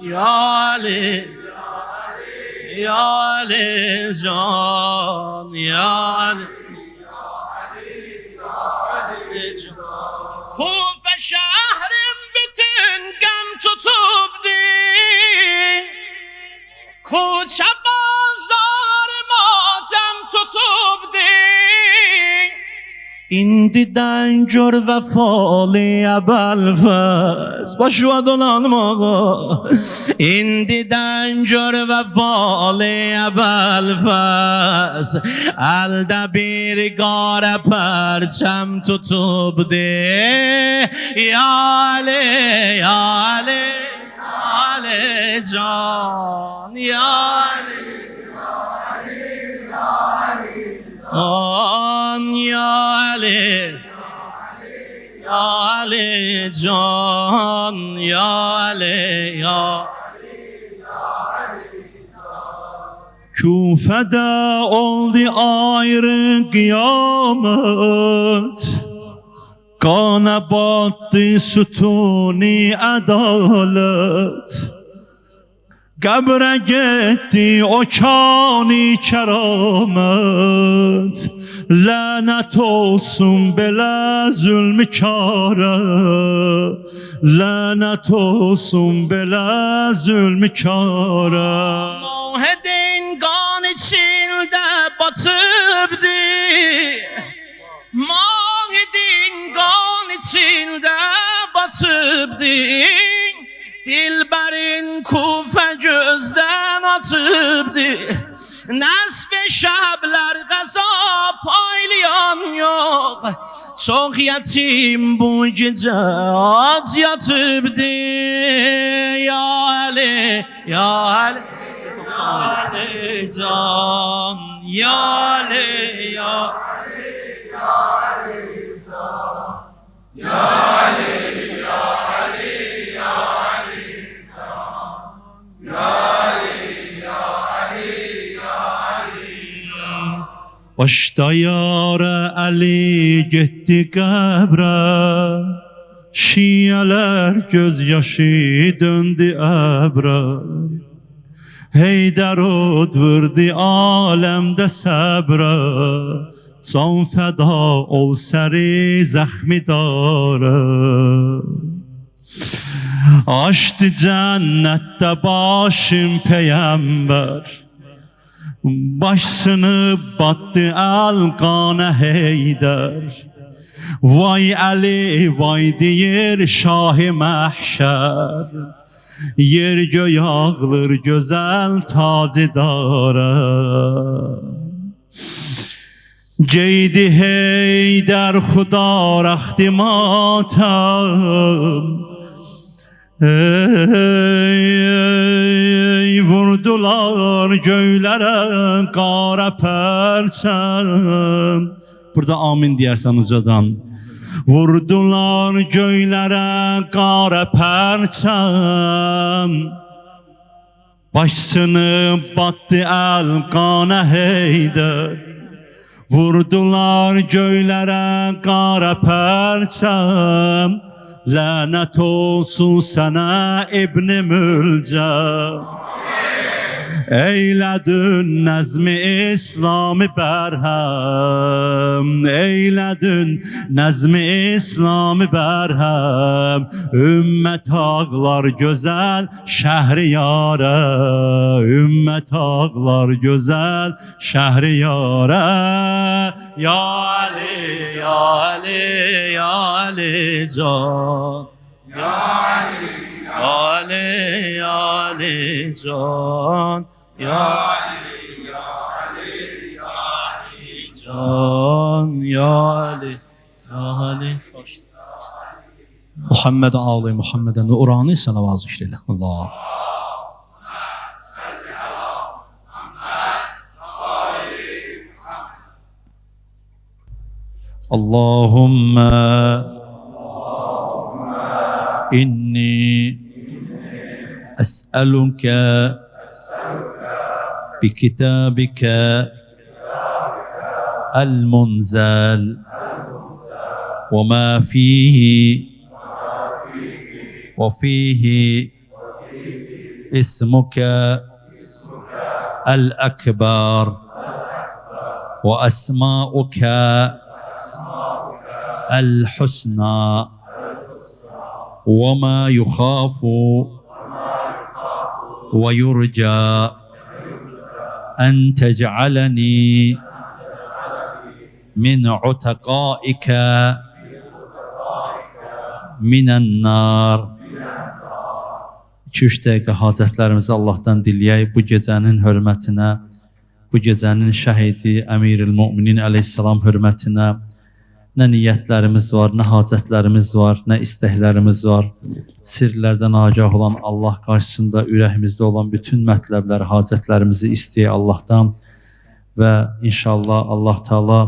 Ya Ali, ya Ali can, ya Ali. Kufe şehrim bütün gem tutubdi, Kuçe bazar matem tutubdi. İndiden gör vefalıya belfes. Başıva dolanım ağa. İndiden gör vefalıya belfes. Elde bir gare perçem tutubdi. Ya Ali, ya Ali, ya Ali can, ya Ali. An ya Ali, ya Ali can, ya Ali, ya Küfede oldu ayrı kıyamet, Kana battı sütuni adalet. Qəbrə getdi o kani keramet, Lənət olsun belə zülmkara, Lənət olsun belə zülmkara. Mahedin qan içində batıbdi, Mahedin qan içində batıbdi. Dilberin kufe gözden atıbdı, Nesf-i şəblər qəzab paylayan yok, Çox yetim bu gecə ac yatıbdı. Ya Ali, ya Ali, ya Ali can, ya Ali, ya Ali, ya Ali can, ya Ali, ya Ali, ya Ali. Başda yara Ali getdi qəbrə, Şiələr göz yaşı döndü əbrə. Heydər od vurdu aləmdə səbrə, Can fəda ol səri zəxmi dara. Açdı cənnətdə başım peyəmbər, Başsını battı əlqana Heydər. Vay Ali, vay deyir Şah-ı Məhşər, yer göy ağlır güzel tacıdara. Geydi Heydər Xuda rəxti matəm. Ey vurdular göylərə qara pərçəm. Burada amin deyərsən ucadan. Vurdular göylərə qara pərçəm. Başını battı Əlqanə Heydər. Vurdular göylərə qara pərçəm. Lənət olsun sənə İbn-i Mülcəm. Eylədün nəzmi İslami bərhəm. Eylədün nəzmi İslami bərhəm. Ümmət ağlar gözəl Şəhriyarə. Ümmət ağlar gözəl Şəhriyarə. Ya Ali, ya Ali, ya Ali can. Ya Ali, ya Ali, ya Ali can. Ya Ali, ya Ali, ya Ali can. Ya Ali, ya Ali. Muhammed Ali, Muhammed'e nurani salavat zikreyle. Allah. Allahümme inni es'eluke بكتابك المنزل وما فيه وفيه اسمك الأكبر وأسماؤك الحسنى وما يخاف ويرجى أن تجعلني من عتقائك من النار. 2-3 dəqiqə hacətlərimizi Allah'tan diləyək. Bu gecənin hörmətinə, bu gecənin şəhidi Əmirül Müminin əleyhissalam hörmətinə nə niyyətlərimiz var, nə hacətlərimiz var, nə istəklərimiz var. Sirlərdən agah olan Allah qarşısında ürəyimizdə olan bütün mətləbləri, hacətlərimizi istəyək Allah'tan və inşallah Allah Teala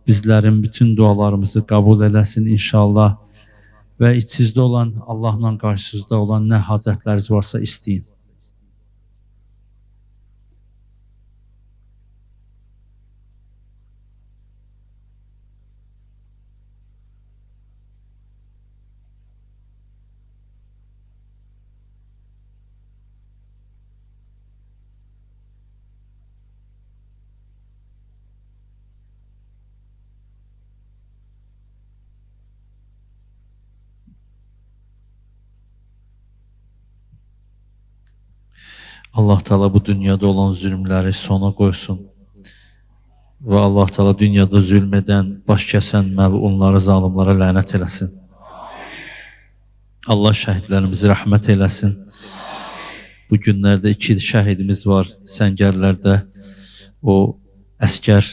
bizlərin bütün dualarımızı qəbul eləsin inşallah və içinizdə olan, Allahla qarşınızda olan nə hacətləriniz varsa istəyin. Allah Teala bu dünyada olan zulümləri sona qoysun və Allah Teala dünyada zülmədən, baş kəsən məlunları, zalimlara lənət eləsin. Allah şəhidlərimizi rəhmət eləsin. Bu günlərdə 2 şəhidimiz var Səngərlərdə. O əskər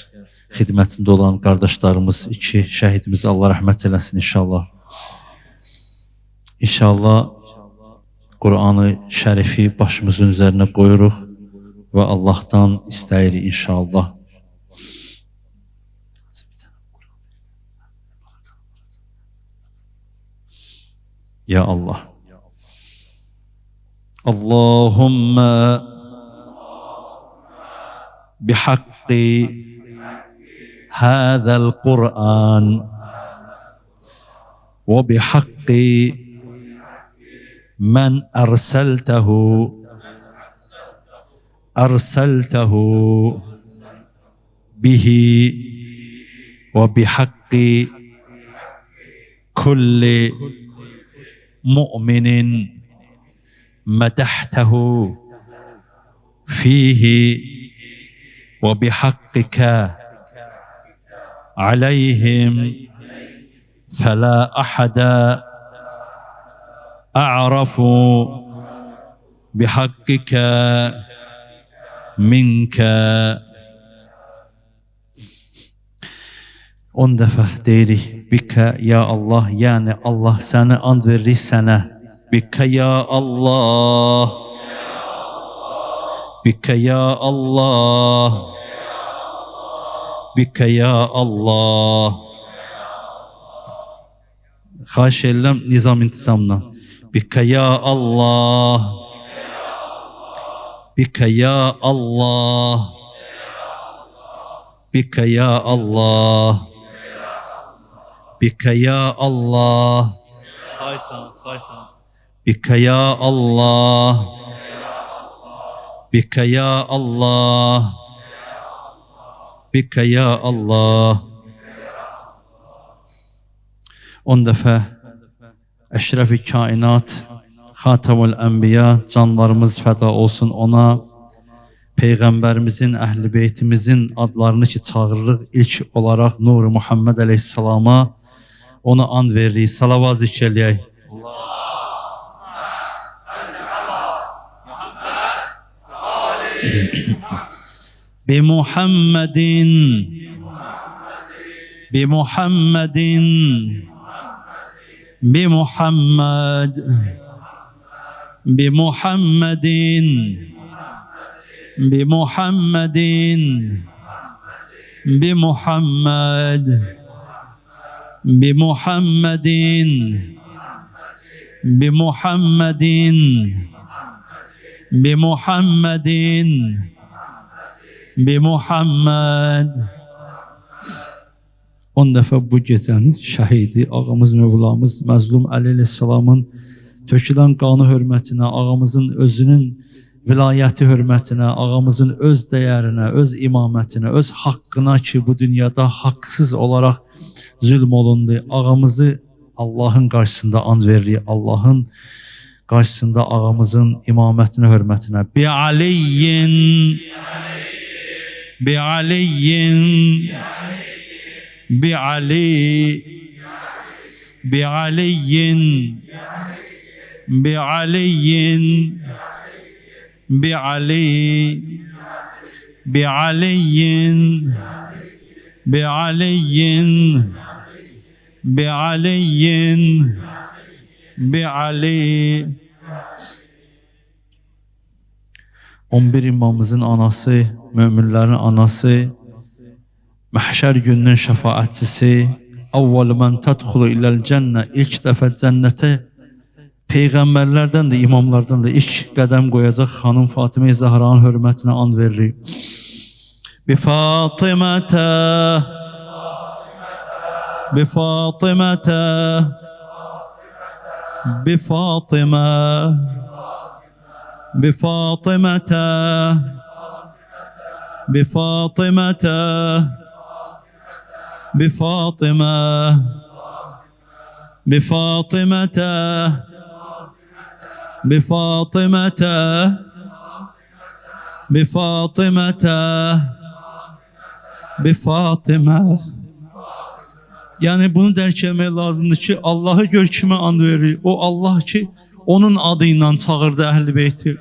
xidmətində olan qardaşlarımız, 2 şəhidimiz Allah rəhmət eləsin inşallah. İnşallah Kur'an-ı Şərifi başımızın üzerine qoyuruq və Allah'tan istəyirik inşallah. Ya Allah. Allahümme bihaqqi hâzel Kur'an ve bihaqqi من أرسلته به وبحق كل مؤمن مدحته فيه وبحقك عليهم فلا أحد أعرف بحقك منك. 10 dəfə deyirik. Bikə ya Allah, yəni Allah səni and veririk sənə. Bikə ya Allah. Bikə ya Allah. Bikə ya Allah. Xahiş edirəm nizam intisamla. Bikə ya Allah. Bikə ya Allah. Bikə ya Allah. Bikə ya Allah. Saysan. Bikə ya Allah. Bikə ya Allah. Bikə ya Allah. 10 dəfə Əşrəf-i kainat, Xatamul Ənbiya, canlarımız fəda olsun ona. Peyğəmbərimizin, əhl-i beytimizin adlarını ki çağırırıq ilk olaraq Nur-u Muhammed Aleyhisselama, ona and veririk, salavat zikr eləyək. Bi Muhammedin, bi Muhammedin, bi Muhammed, bi Muhammedin, bi Muhammedin, bi Muhammed, bi Muhammedin, bi Muhammedin, bi Muhammedin, bi Muhammed. 10 dəfə bu gecənin şəhidi ağamız, Mövlamız Məzlum Əli Aleyhisselamın tökülən qanı hörmətinə, ağamızın özünün vilayəti hörmətinə, ağamızın öz dəyərinə, öz imamətinə, öz haqqına ki bu dünyada haqsız olaraq zülm olundu. Ağamızı Allahın qarşısında and veririk. Allahın qarşısında ağamızın imamətinə, hörmətinə. Bi Aliyyin, bi Aliyyin, bi Ali, bi Aliyyin, bi Aliyyin, bi Ali, bi Aliyyin, bi Aliyyin, bi Aliyyin, bi Ali. 11 imamımızın anası, müminlerin anası, məhşər gününün şəfaətçisi, avvalı mən tədxulu illəl cənnə, ilk dəfə cənnətə Peyğəmbərlərdən də, imamlardan da ilk qədəm qoyacaq xanım Fatimə-i Zəhranın hörmətinə and veririk. Bi Fatimətə, bi Fatimətə, bi Fatimə, bi Fatimətə, bi Fatimətə, bi Fatimə, bi Fatimətə, bi Fatimətə, bi Fatimətə, bi Fatimə. Yəni bunu dərk etmək lazımdır ki, Allahı gör kimə and verir. O Allah ki, onun adıyla çağırdı əhl-i beyti.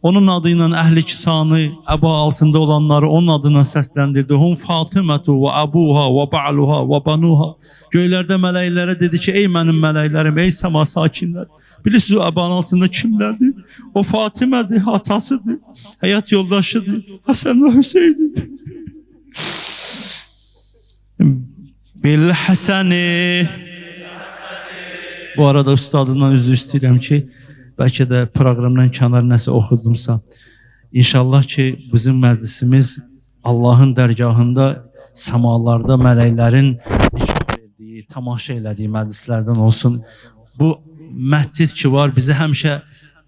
Onun adıyla əhl-i kisanı, əba altında olanları onun adına səsləndirdi. Hum Fatimətu və əbuha və ba'luha və banuha. Göylərdə mələklərə dedi ki, ey mənim mələklərim, ey səma sakinlər. Bilirsiniz o əbanın altında kimlərdir? O Fatimədir, atasıdır, həyat yoldaşıdır, Həsən və Hüseyindir. Bil Həsəni. Bu arada ustadımdan üzr istəyirəm ki, bəlkə də proqramdan kənar nəsə oxudumsa. İnşallah ki, bizim məclisimiz Allahın dərgahında, səmalarda mələklərin nikah verdiyi, tamaşa elədiyi məclislərdən olsun. Bu məscid ki var, bizi həmişə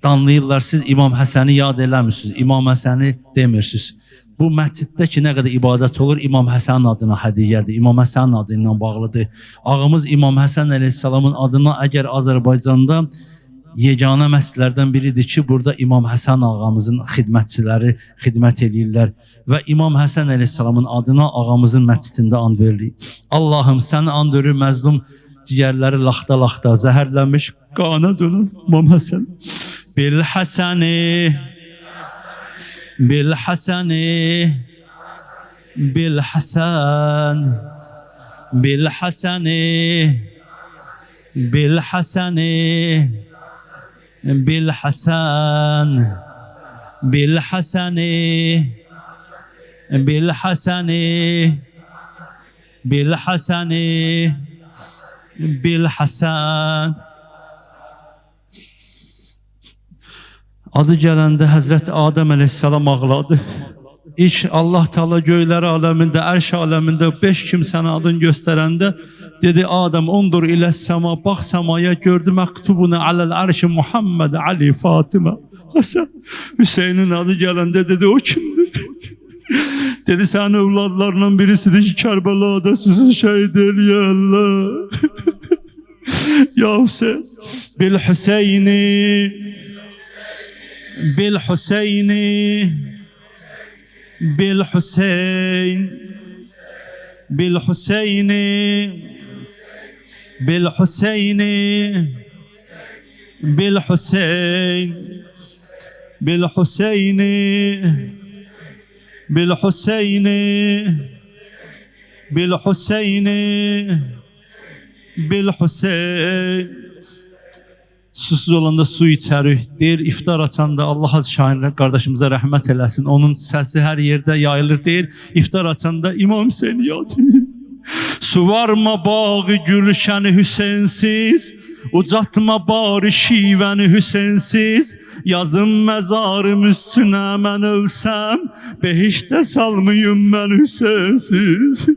danlayırlar. Siz İmam Həsəni yad eləmirsiniz, İmam Həsəni demirsiniz. Bu məsciddə ki, nə qədər ibadət olur, İmam Həsənin adına hədiyyədir, İmam Həsənin adı ilə bağlıdır. Ağamız İmam Həsən Əleyhisselamın adına əgər Azərbaycanda yeganə məscidlərdən biridir ki, burada İmam Həsən ağamızın xidmətçiləri xidmət edirlər və İmam Həsən Əleyhisselamın adına ağamızın məscidində and veririk. Allahım, səni and verir məzlum ciyərləri laxta-laxta, zəhərlənmiş qana dönən İmam Həsən. بالحسن بالحسن بالحسن بالحسن بالحسن بالحسن بالحسن بالحسن بالحسن بالحسن. Adı gələndə Həzrət Adəm əleyhissalam ağladı. İlk Allah Teala göylər aləmində, ərş aləmində 5 kimsənin adını göstərəndə dedi Adəm undur ilə səma, bax səmaya gördü məktubunu aləl ərşi Muhammed Ali Fatimə Həsən. Hüseynin adı gələndə dedi o kimdir? Dedi sənin evladlarından birisidir ki Kərbəlada sizi şəhid eləyərlər. Ya Hüseyin bil Hüseyni بالحسين بالحسين بالحسين بالحسين بالحسين بالحسين بالحسين بالحسين بالحسين. Susuz olanda su içərik. Deyir iftar açanda Allah şahin qardaşımıza rəhmət eləsin. Onun səsi hər yerdə yayılır. Deyir iftar açanda İmam Hüseyin yad edir. Su varma bağı gülşəni Hüseynsiz, ucatma bari şivəni Hüseynsiz. Yazın məzarım üstünə mən ölsəm, behişdə salmayım mən Hüseynsiz.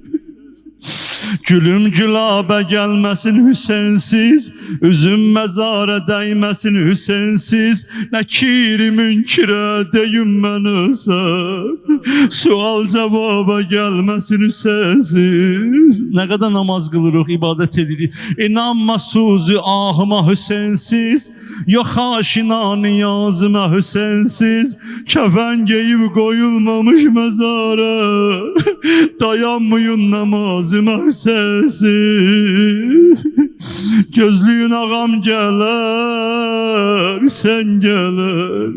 Gülüm gülabə gəlməsin Hüseynsiz, üzüm məzara dəyməsin Hüseynsiz. Nəkiri münkirə deyim mən ölsəm, sual cavaba gəlməsin Hüseynsiz. Nə qədər namaz qılırıq, ibadət edirik. İnanma suzu ahıma Hüseynsiz, yox aşina niyazıma Hüseynsiz. Kəfən geyib qoyulmamış məzara, dayanmayın namazıma Hüseynsiz. Gözlüyün ağam gələr, sen gələr.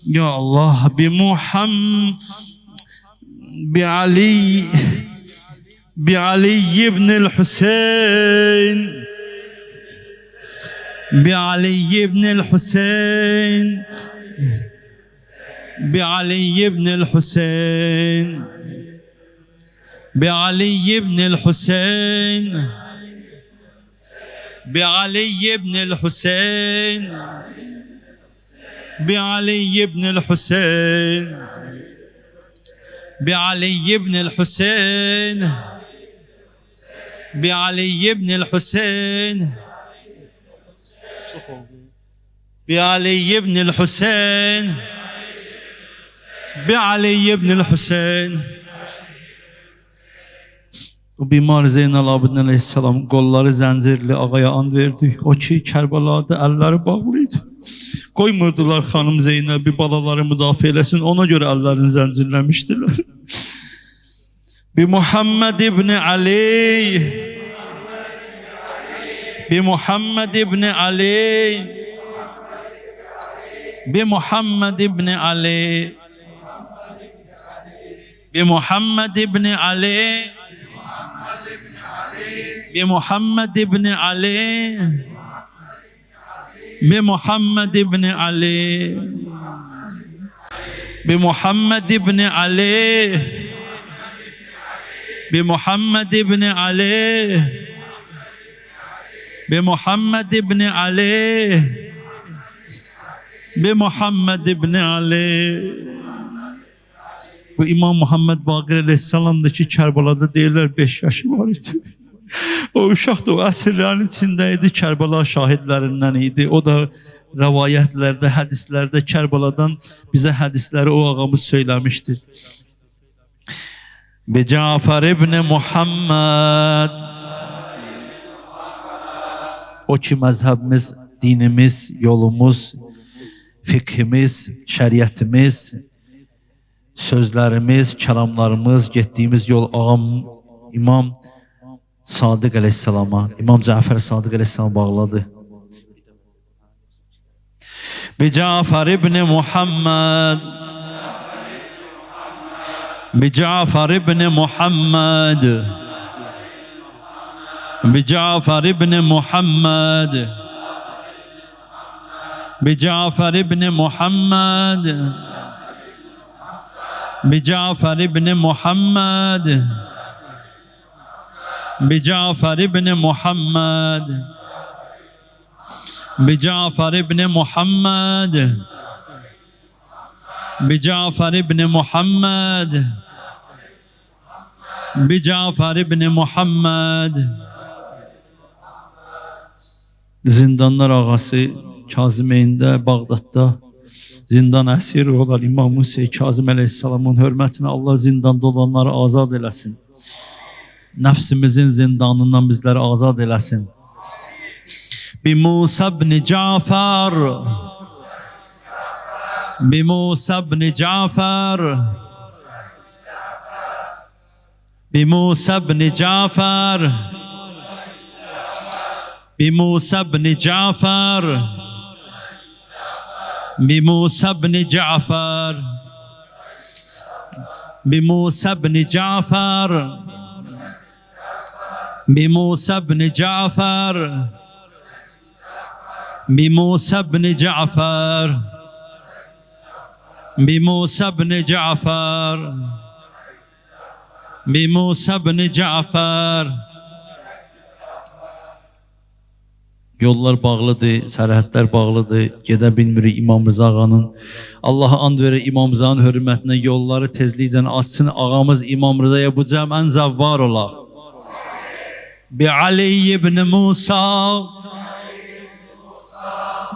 Ya Allah bi Muhammed bi Ali ibn el-Hüseyin bi Ali ibn el-Hüseyin bi Ali ibn el-Hüseyin بعلي بن الحسين بعلي بن الحسين بعلي بن الحسين بعلي بن الحسين بعلي بن الحسين بعلي بن الحسين بعلي بن الحسين. O bimar Zeynal Abidin Aleyhisselam qolları zəncirli ağaya and verdi. O ki Kərbəlada əlləri bağlıydı. Qoymurdular xanım Zeynəbi balaları müdafiə eləsin. Ona görə əllərini zəncirləmişdilər. Bi Muhammed ibn Ali Bi Muhammed ibn Ali Bi Muhammed ibn Ali Bi Muhammed ibn Ali بمحمد بن علي بمحمد بن علي بمحمد بن علي بمحمد بن علي بمحمد بن علي بمحمد بن علي. Bu İmam Muhammed Baqir Aleyhisselam'da ki Kərbəlada deyirlər 5 yaşı var idi. O uşaq da o əsrlərin içində idi, Kərbəla şahidlərindən idi. O da rəvayətlərdə, hədislərdə Kərbəladan bizə hədisləri o ağamız söyləmişdir. Bi Cafer ibn Muhammed, o ki məzhəbimiz, dinimiz, yolumuz, fikhimiz, şəriətimiz, sözlərimiz, kəlamlarımız, getdiyimiz yol ağam İmam Sadiq Aleyhisselama, İmam Cafer Sadiq Aleyhisselama bağladı. بجعفر ابن محمد بجعفر ابن محمد بجعفر ابن محمد بجعفر ابن محمد بجعفر ابن محمد بجعفر ابن محمد بجعفر ابن محمد بجعفر ابن محمد بجعفر ابن محمد. Zindanlar ağası Kazimeyində, Bağdadda zindan əsiri olan İmam Hüseyin Kazım Aleyhisselamın hörmətinə Allah zindanda olanları azad eləsin. Nəfsimizin zindanından bizləri azad eləsin. بموسى بن جعفر بموسى بن جعفر بموسى بن جعفر بموسى بن جعفر بموسى بن جعفر بموسى بن جعفر بموسى بن جعفر بموسى بن جعفر بموسى بن جعفر بموسى بن جعفر. Yollar bağlıdır, sərhədlər bağlıdır, gedə bilmirik İmam Rıza ağanın. Allah'a and verir İmam Rıza'nın hörmətinə yolları tezliklə açsın. Ağamız İmam Rıza'ya bu cəmən zəvvar olaq. Bi Ali ibn Musa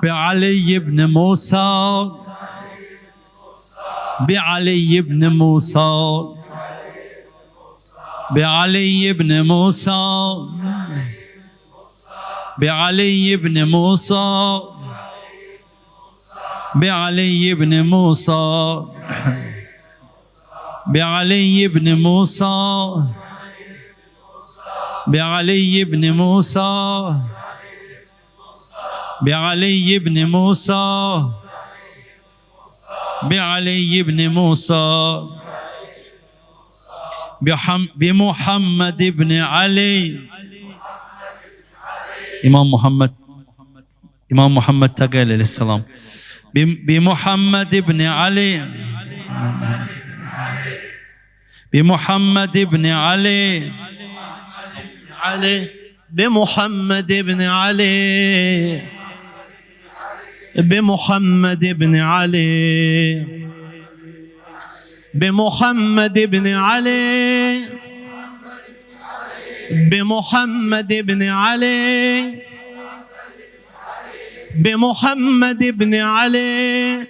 بعلي بن موسى بعلي بن موسى بعلي بن موسى بعلي بن موسى بعلي بن موسى بعلي بن موسى بعلي بن موسى بعلي بن موسى بعلي بن موسى بمحمد بن علي İmam Muhammed Taqi aleyhisselam بمحمد بن علي بمحمد بن علي بمحمد بن علي بمحمد بن علي بمحمد بن علي بمحمد بن علي بمحمد بن علي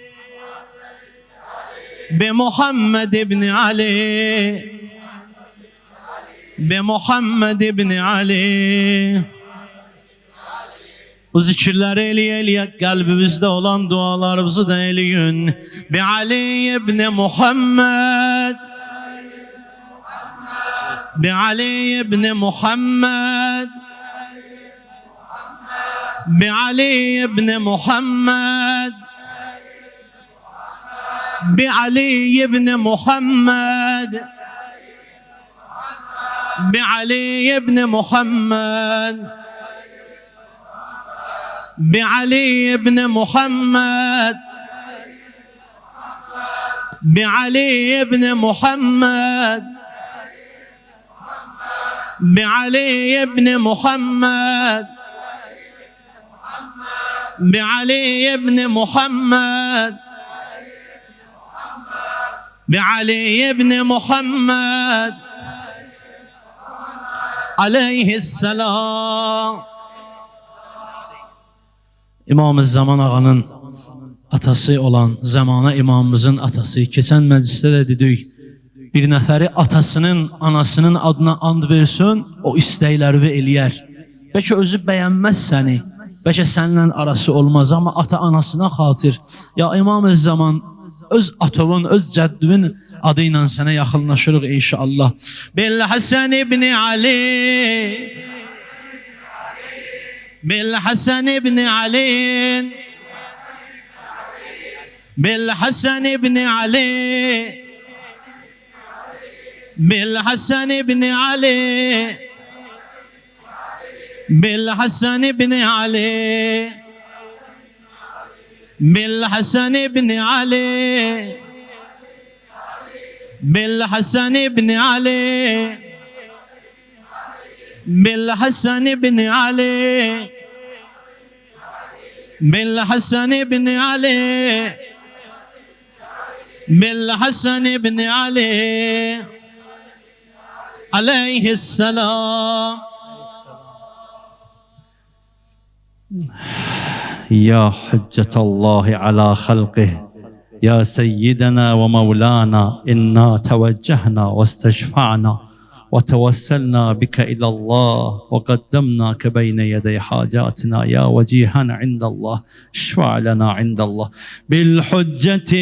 بمحمد بن علي بمحمد بن علي. Bu zikirləri eləyək, qəlbimizdə olan dualarımızı da eləyin. Bi Ali ibn Muhammed Bi Ali ibn Muhammed Bi Ali ibn Muhammed Bi Ali ibn Muhammed Bi Ali ibn Muhammed بعلي بن محمد بعلي بن محمد بعلي بن محمد بعلي بن محمد بعلي بن محمد عليه السلام. İmam-ı Zaman ağanın atası olan Zamana imamımızın atası. Keçən məclisdə də dedik, bir nəfəri atasının, anasının adına and versin, o istəkləri eləyər. Bəlkə özü bəyənməz səni, bəlkə səninlə arası olmaz, amma ata-anasına xatir. Ya İmam-ı Zaman öz atovun, öz cəddüvün adı ilə sənə yaxınlaşırıq inşallah. Bil Hasan ibn Ali بالحسن بن علي بالحسن بن علي بالحسن بن علي بالحسن بن علي بالحسن بن علي بالحسن بن علي بالحسن بن علي بالحسن بن علي بالحسن بن علي عليه السلام. يا حجة الله على خلقه يا سيدنا ومولانا إنا توجهنا واستشفعنا وتوسلنا بك إلى الله وقدمناك بين يدي حاجاتنا يا وجيها عند الله اشفع لنا عند الله بالحجة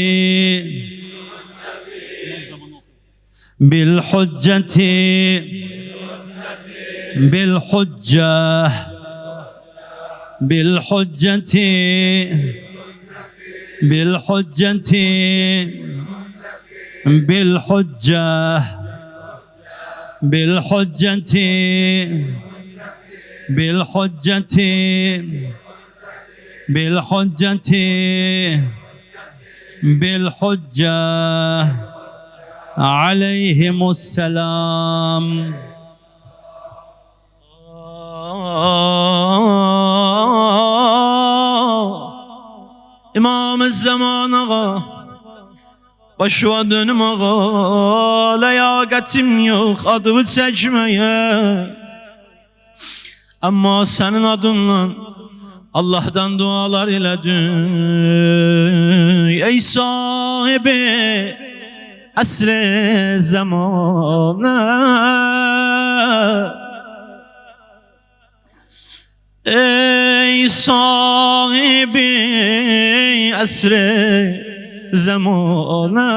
بالحجة بالحجة بالحجة بالحجة بالحجة بالحجة بالحجة بالحجة بالحجة عليهم السلام. İmam zaman ağa başıma dönüm ağa ləyaqətim yox adımı çəkməyə amma sənin adınla Allah'tan dualar elədim ey sahibi əsr-i zamanı ey sahibi əsr-i zamanı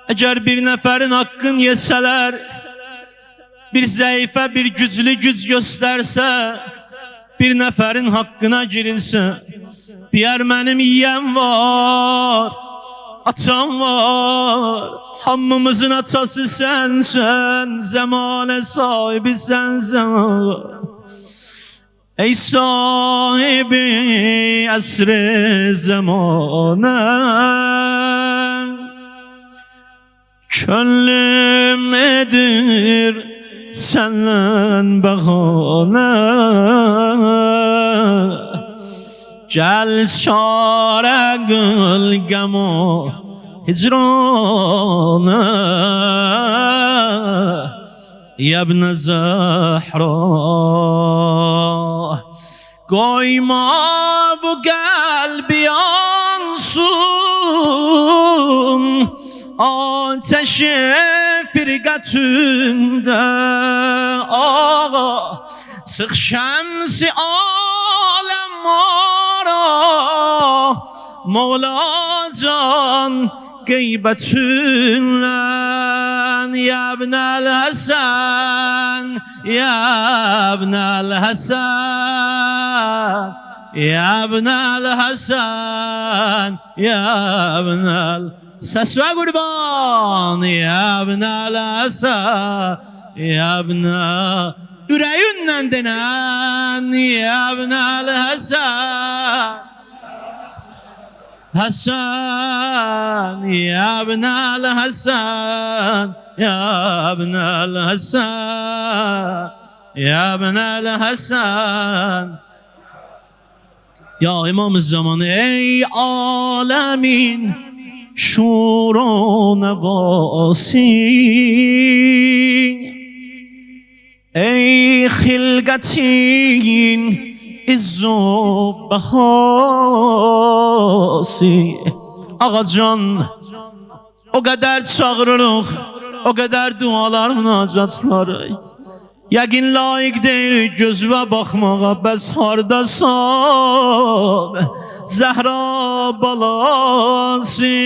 Əgər bir nəfərin haqqın yesələr bir zəifə bir güclü güc göstərsə bir nəfərin haqqına girilsə deyər mənim yiyəm var atam var hamımızın atası sənsən zamanə sahibi sənsən ey sahibi əsr-i zamanə könlüm edir səndən bəhanə gəl çarə qıl qəm o hicranə يا Zəhra qoyma bu qəlbi yansın ateşi firqətündə ağa çıx şəmsi aləm ara Mevlacan qeybətünlə ya ibnəl Həsən ya ibnəl Həsən ya ibnəl Həsən ya ibnəl səsvə qurban ya ibnəl Həsən ya ibnəl ürəyindən denən ya ibnəl Həsən Hasan ya ibnəl Hasan ya ibnəl Hasan ya ibnəl Hasan Ya İmam-ı Zamanı ey alemin şuru nevasi ey xilqətin İzzu bahası Ağacan o kadar çağırırıq o kadar dualar münacatları Yəqin layiq deyil gözvə baxmağa bəs hardasan Zəhra balası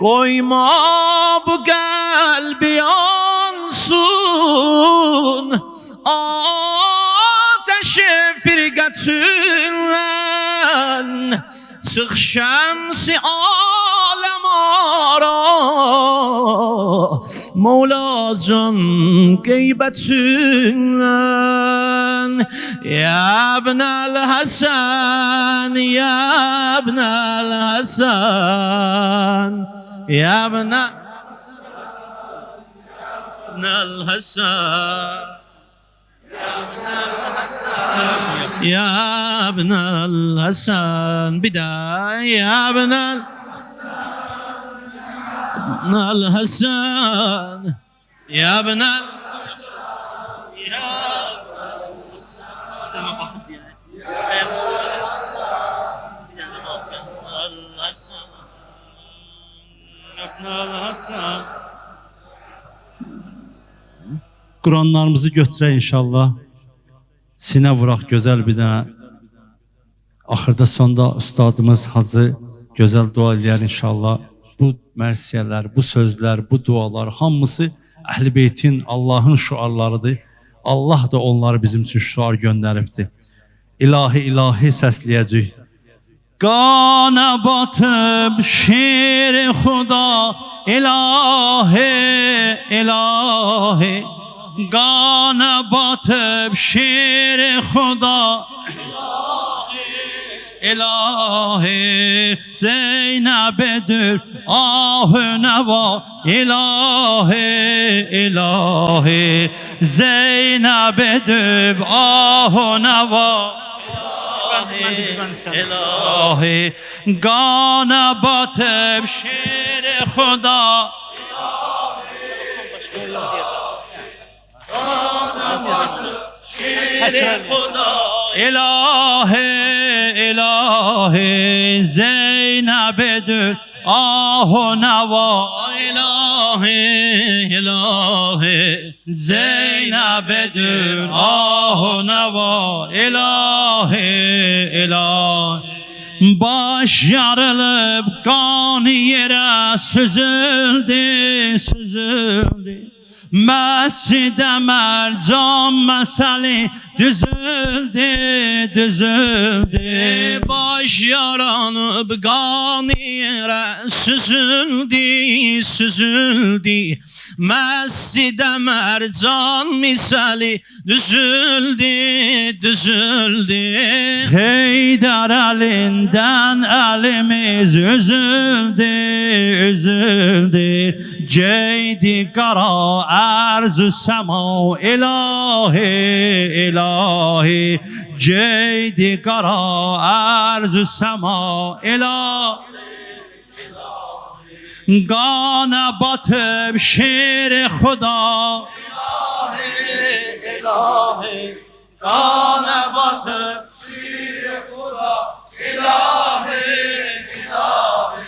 Qoyma bu qəlbi yansın ateşi firqətünlə Çık şemsi alem ara Mevlacın gıybetinden Ya ibnel Hasan Ya ibnel Hasan Ya ibnel Hasan Ya ابن الحسن بداية يا ابن الحسن يا ابن Kur'anlarımızı götürək inşallah. Sinə vuraq gözəl bir dənə. Axırda sonda ustadımız Hacı gözəl dua eləyər inşallah. Bu mərsiyələr, bu sözlər, bu dualar hamısı Əhl-i Beytin, Allahın şuarlarıdır. Allah da onları bizim üçün şuar göndəribdir. İlahi ilahi səsləyəcək. Qana batıb şir-i xuda ilahi ilahi Qana batıb şir-i xuda ilahi Zeynəb'dir ahü nəva ilahi ilahi Zeynəb'dir ahü nəva ilahi Qana batıb şir-i xuda İlahi ilahi Zeynəb'dir ahu nava ilahi ilahi Zeynəb'dir ahu nava ilahi ilahi Baş yarılıp kan yere süzüldü süzüldü Məscidə mərcan məsəli düzüldü, düzüldü Baş yaranıb qan yerə süzüldü, süzüldü Məscidə mərcan misəli düzüldü, düzüldü Heydər əlindən əlimiz üzüldü, üzüldü Geydi qara ərz-ü səma ilahi, ilahi Geydi qara ərz-ü səma ilahi Qana batıb şir-i xuda ilahi, ilahi Qana batıb şir-i xuda ilahi, ilahi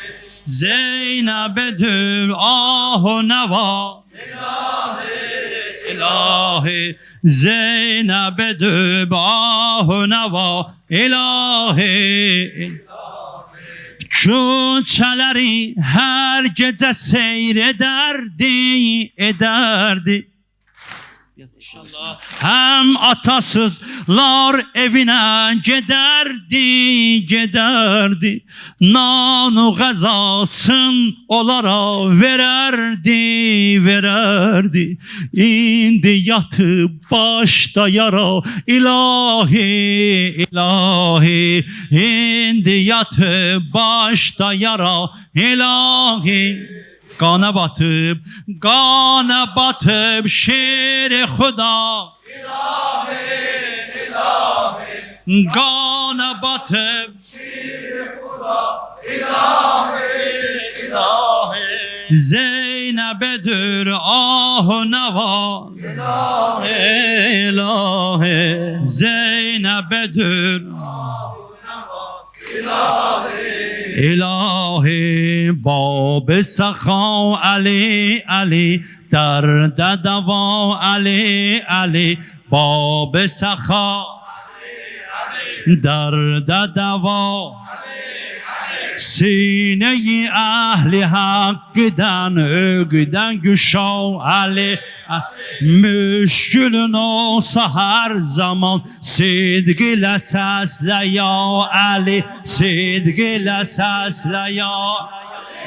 Zeynəb'dir ahu nəva ilahi, ilahi Zeynəb'dir ahu nəva ilahi, Küçələri hər gecə seyr edərdi Hem atasızlar evine giderdi Nanu gazasın onlara vererdi İndi yatıp başta yara ilahi İndi yatıp başta yara ilahi Qana batıb şir-i xuda ilahi, ilahi Qana batıb şir-i xuda ilahi, ilahi Zeynəb'dir ahu nəva ilahi, ilahi Zeynəb'dir ahu nəva ilahi İlahi bab sakha Ali Ali derd dava Ali Ali bab sakha derd dava Sine-i ehli hakkıdan ögden güşav Ali Müşkülün olsa her zaman sidq ile sesle ya Ali, sidq ile sesle ya.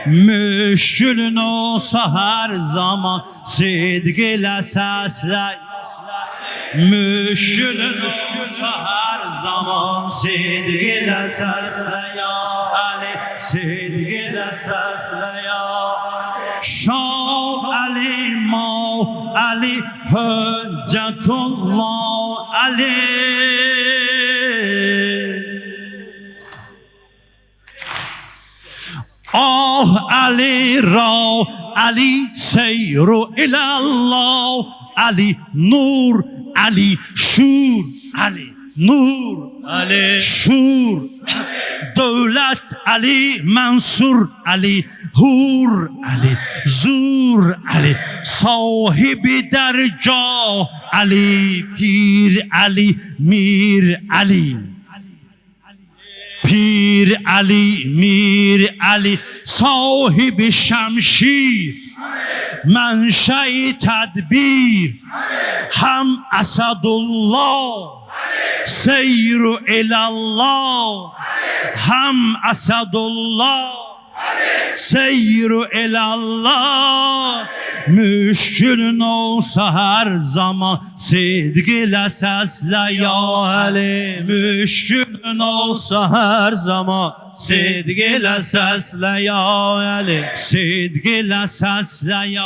Müşkülün olsa her zaman sidq ile sesle. Müşkülün olsa her zaman sidq ile sesle ya Ali, sidq ile sesle ya. Şah Ali Mav Ali Hüccetullah Ali. Ah Ali Rav Ali seyru ilallah Ali Nur Ali Şur Ali Nur Ali Şur Devlet Ali Mansur Ali Hur Ali Zur Ali Sahibi dergah Ali Pir Ali Mir Ali Pir Ali Mir Ali Sahibi şemşir Menşe-i tedbir Hem Esadullah Seyru ilallah Hem Esadullah Seyru ilallah. Müşkülün olsa her zaman sidq ile sesle ya Ali. Müşkülün olsa her zaman sidq ile sesle ya Ali. Sidq ile sesle ya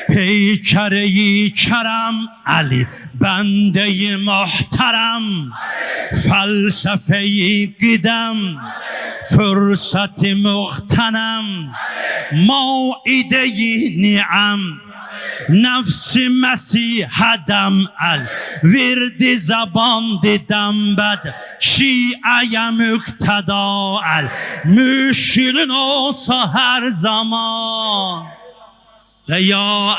Peykere-i kerem Ali, bende-i muhterem, felsefe-i qidem, fırsat-ı muhterem, maide-i ni'am, nefs-i mesihedem el, virdi zaban didem bed, şi'e mükteda el, müşkülün olsa her zaman. Ya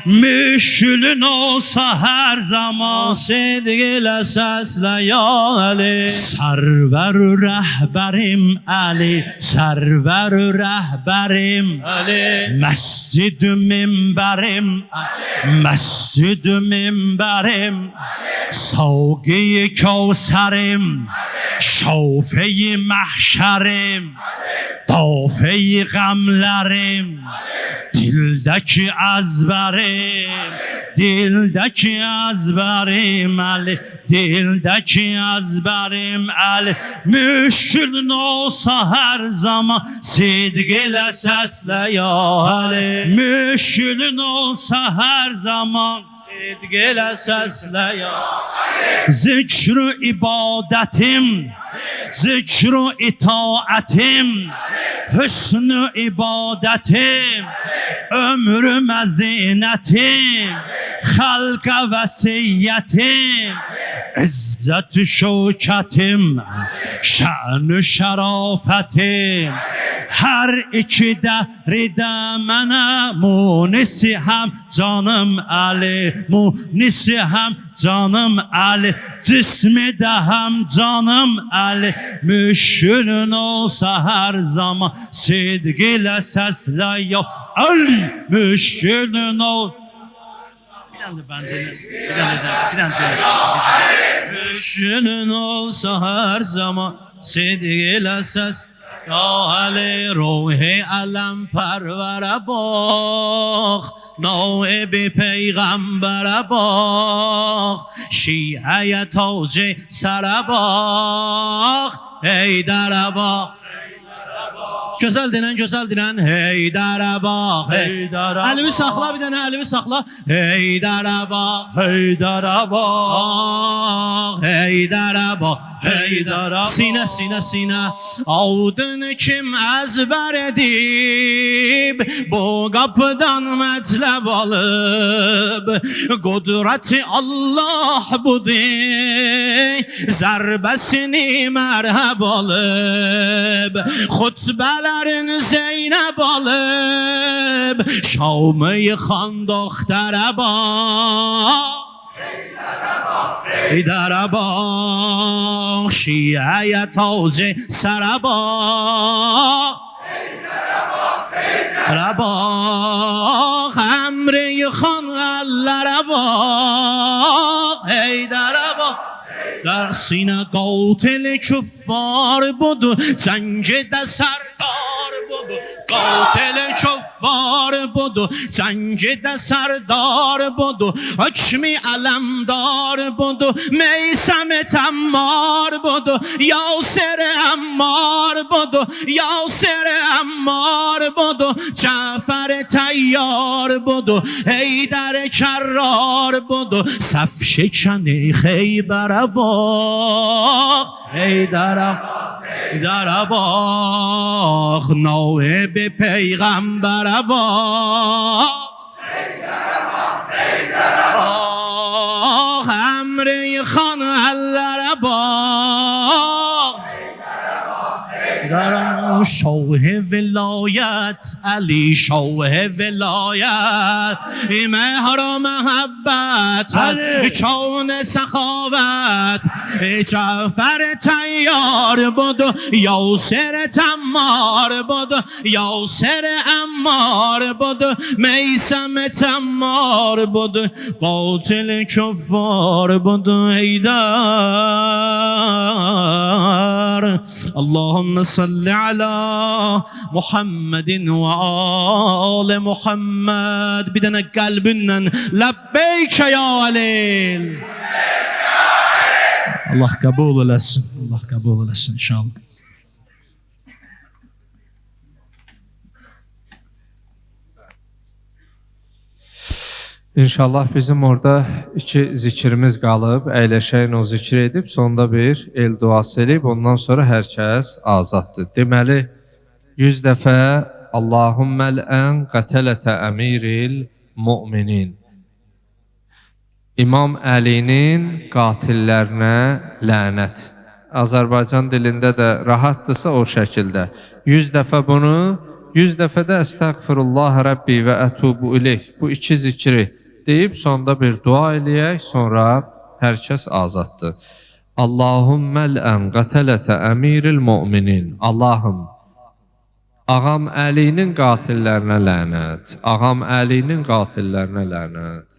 müşkülün olsa her zaman sidq ile sesle ya Ali. Server rehberim Ali, server rehberim Ali. Mescid-i minberim Ali, mescid-i minberim Ali. Savgi-i kevserim Ali, şafe-i mahşerim Ali. Dafe-i gamlerim Ali. Dildeki ezberim, dildeki ezberim Ali, dildeki ezberim Ali. Müşkülün olsa her zaman sidq ile sesle ya Ali. Müşkülün olsa her zaman sidq ile sesle ya Ali. Zikr-i ibadetim, zikr-i itaatim, hüsn-ü ibadetim, ömrüme zinetim, halka vesiyetim, izzet-i şevketim, şan-ı şerafetim. Her iki devride mene munisi hem canım Ali, munisi hem canım Ali, cismi de hem canım Ali. Müşkülün olsa her zaman sidq ile sesle ya Ali. Müşkülün olsa müşkülün olsa her zaman sidq ile ses ya Ali. Ruhi alem pervere bak, naibi peygambere bak, şi'e tac sere bak, Heydere bak. Gözəl dinən, gözəl dinən. Heydərə bax, Heydərə bax. Əlimi saxla, bir dənə əlimi saxla. Heydərə bax, Heydərə bax, Heydərə bax, Heydərə bax. Sinə, sinə, sinə. Adını kim əzbər edib, bu qapıdan məcləb alıb. Qudrəti Allah budur, zərbəsini mərhəb alıb. Xutbələrin Zeynəb alıb, Şamı-i xan doxtərə bax. Heydərə bax, şiə-yə tac-ı sərə bax. Heydərə bax, əmr-i yıxan əllərə bax, Heydərə bax. در سینه قاتل کفار بود جنگ ده سردار بود قاتل کفار بود جنگ ده سردار بود حکمی علمدار بود میسم تمار بود یاسر عمار بود یاسر عمار بود جعفر تیار بود حیدر کرار بود صف شکن خیبر باغ حیدر باغ نائب پیغمبر باغ امره خان الله باغ درم شاه ولایت علی شاه ولایت مهر محبت چون سخاوت جعفر تیار بود یاسر تمار بود یاسر عمار بود میسم تمار بود قاتل کفار بود حیدر اللهم صل على محمد وآل محمد بدنا قلبنا لبيك يا عليل الله قبول eləsin Allah قبول eləsin inşallah. İnşallah bizim orada 2 zikrimiz qalıb, əyləşəyin o zikr edib, sonda bir el duası edib, ondan sonra hər kəs azaddır. Deməli, 100 dəfə Allahumməl ən qətələtə əmiril müminin. İmam Əlinin qatillərinə lənət. Azərbaycan dilində də rahatdırsa o şəkildə. 100 dəfə bunu, 100 dəfə də Əstəğfirullah Rəbbi və ətubu ileyh. Bu 2 zikri deyib, sonda bir dua eləyək, sonra hər kəs azaddır. Allahumməl ən qətələtə əmiril müminin. Allahım, ağam Əlinin qatillərinə lənət. Ağam Əlinin qatillərinə lənət.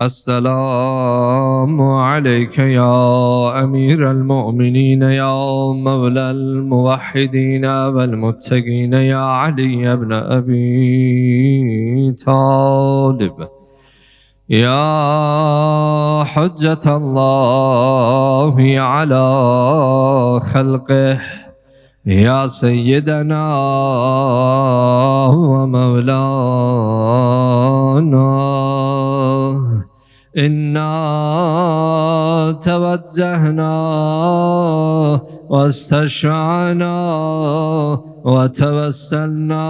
السلام عليك يا أمير المؤمنين يا مولى الموحدين والمتقين يا علي بن أبي طالب يا حجة الله على خلقه يا سيدنا ومولانا إنا توجهنا واستشفعنا وتوسلنا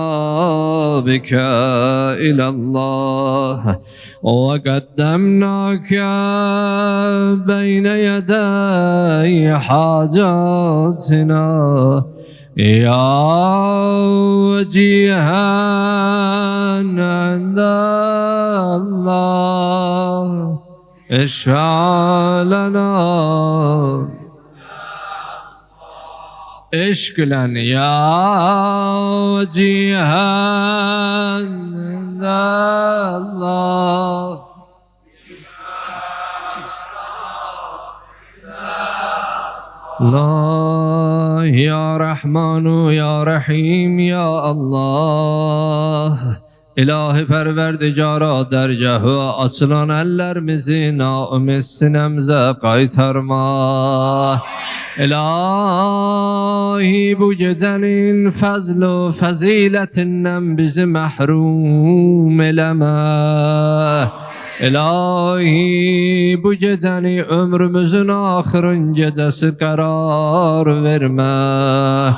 بك إلى الله وقدمناك بين يدي حاجاتنا يا وجيها عند الله اشفع لنا اشكلا يا وجيها عند الله Allah ya Rahmanu ya Rahim ya Allah İlahi Pərverdigara dərgahı açılan əllərimizi naümid sinəmizə qaytarma. İlahi bu gecənin fəzl və fəzilətindən bizi məhrum eləmə. İlahi bu gecəni ömrümüzün axırın gecəsi qərar vermə.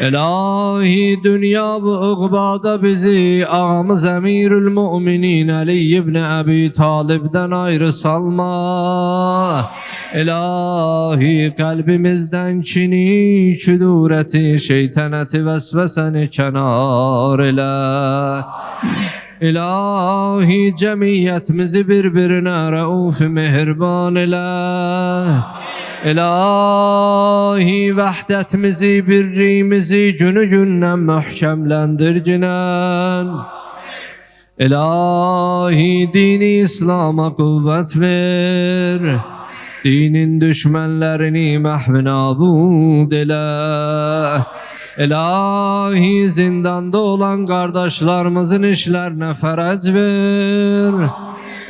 İlahi dünya bu uqbada bizi ağamız Emirül Müminin Ali ibn Abi Talib'den ayrı salma. İlahi kalbimizden kini, küdureti, şeytaneti, vesveseni kenar ile. İlahi cemiyetimizi birbirine rauf mehriban ile. İlahi vahdetimizi, birliğimizi günü günden mühkemlendirginen. İlahi dini İslam'a kuvvet ver. Dinin düşmenlerini mahv nabud eyle. İlahi zindanda olan kardeşlerimizin işlerine ferec ver.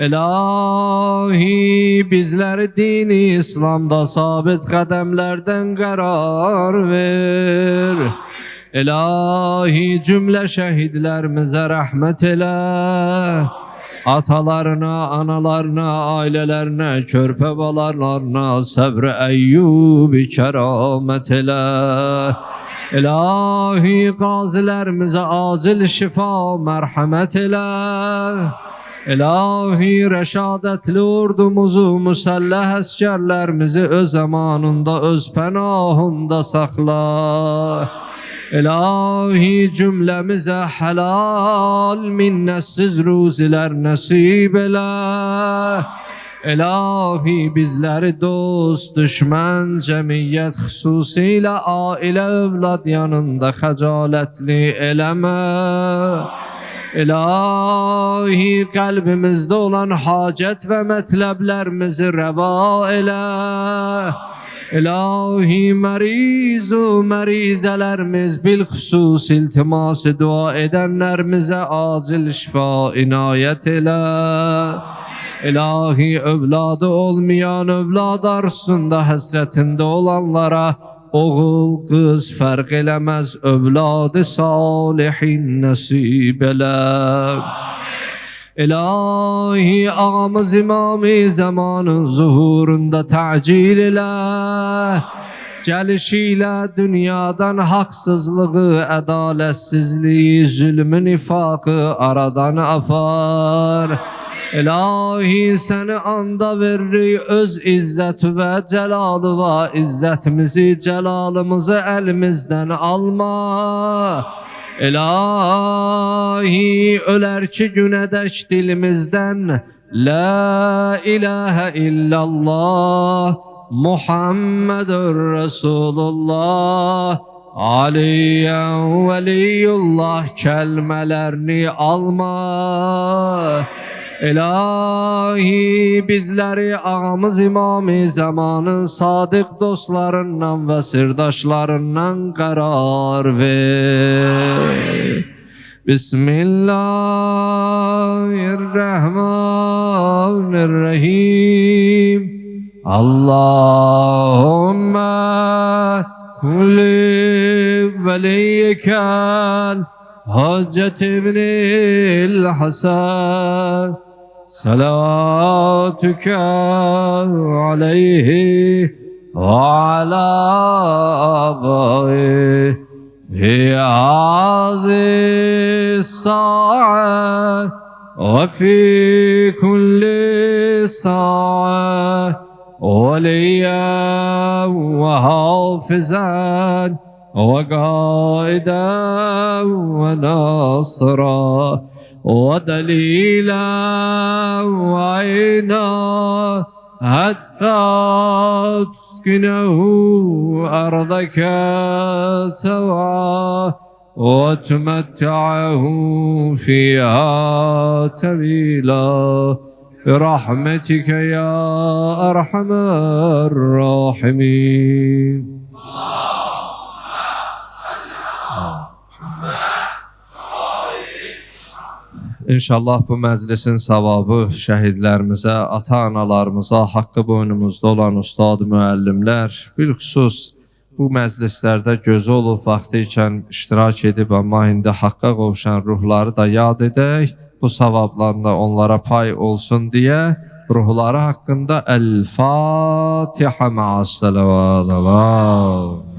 İlahi bizleri dini İslam'da sabit kademlerden karar ver. İlahi cümle şehitlerimize rahmet eyle. Atalarına, analarına, ailelerine, körpe balarlarına sabr eyyubi keramet eyle. İlahi gazilerimize acil şifa merhamet eyle. İlahi reşadetli ordumuzu, müsellah askerlerimizi öz zamanında, öz penahında sakla. İlahi cümlemize helal, minnetsiz ruziler nasip eyle. İlahi bizleri dost, düşman, cemiyet hususiyle aile evlad yanında hacaletli eleme. İlahi kalbimizde olan hacet ve metleblerimizi reva eyle. İlahi merizu merizelerimiz bilhusus iltiması dua edenlerimize acil şifa inayet eyle. İlahi evladı olmayan evlad arzusunda hasretinde olanlara oğul kız fark elemez evladı salihin nasip eyle. İlahi ağamız imam-ı zamanın zuhurunda tacil eyle. Gelişiyle dünyadan haksızlığı, adaletsizliği, zulmü, nifakı aradan afar. İlahi seni anda verir öz izzeti ve celalı ve izzetimizi, celalımızı elimizden alma. İlahi öler ki günedek dilimizden La ilahe illallah Muhammedur Resulullah Aliyen veliyullah kelimelerini alma. İlahi bizleri ağamız imam-ı zamanın sadık dostlarından ve sırdaşlarından karar ver. Bismillahirrahmanirrahim. Allahümme kulli veliyken Hacet ibnil Hasan salatüke aleyhi ve ala abai fi aziz sa'a ve fi kulli sa'a وليا وحافظا وقائدا وناصرا ودليلا وعينا حتى تسكنه أرضك سوعا وتمتعه فيها طويلا برحمتك يا أرحم الراحمين. İnşallah bu məclisin savabı şəhidlərimizə, ata-analarımıza, haqqı boynumuzda olan ustad müəllimlər, bilxüsus bu məclislərdə gözü olub vaxtı ikən iştirak edib, amma indi haqqa qovuşan ruhları da yad edək. bu savablarla onlara pay olsun diye ruhları hakkında El-Fatiha ma'as-salavat.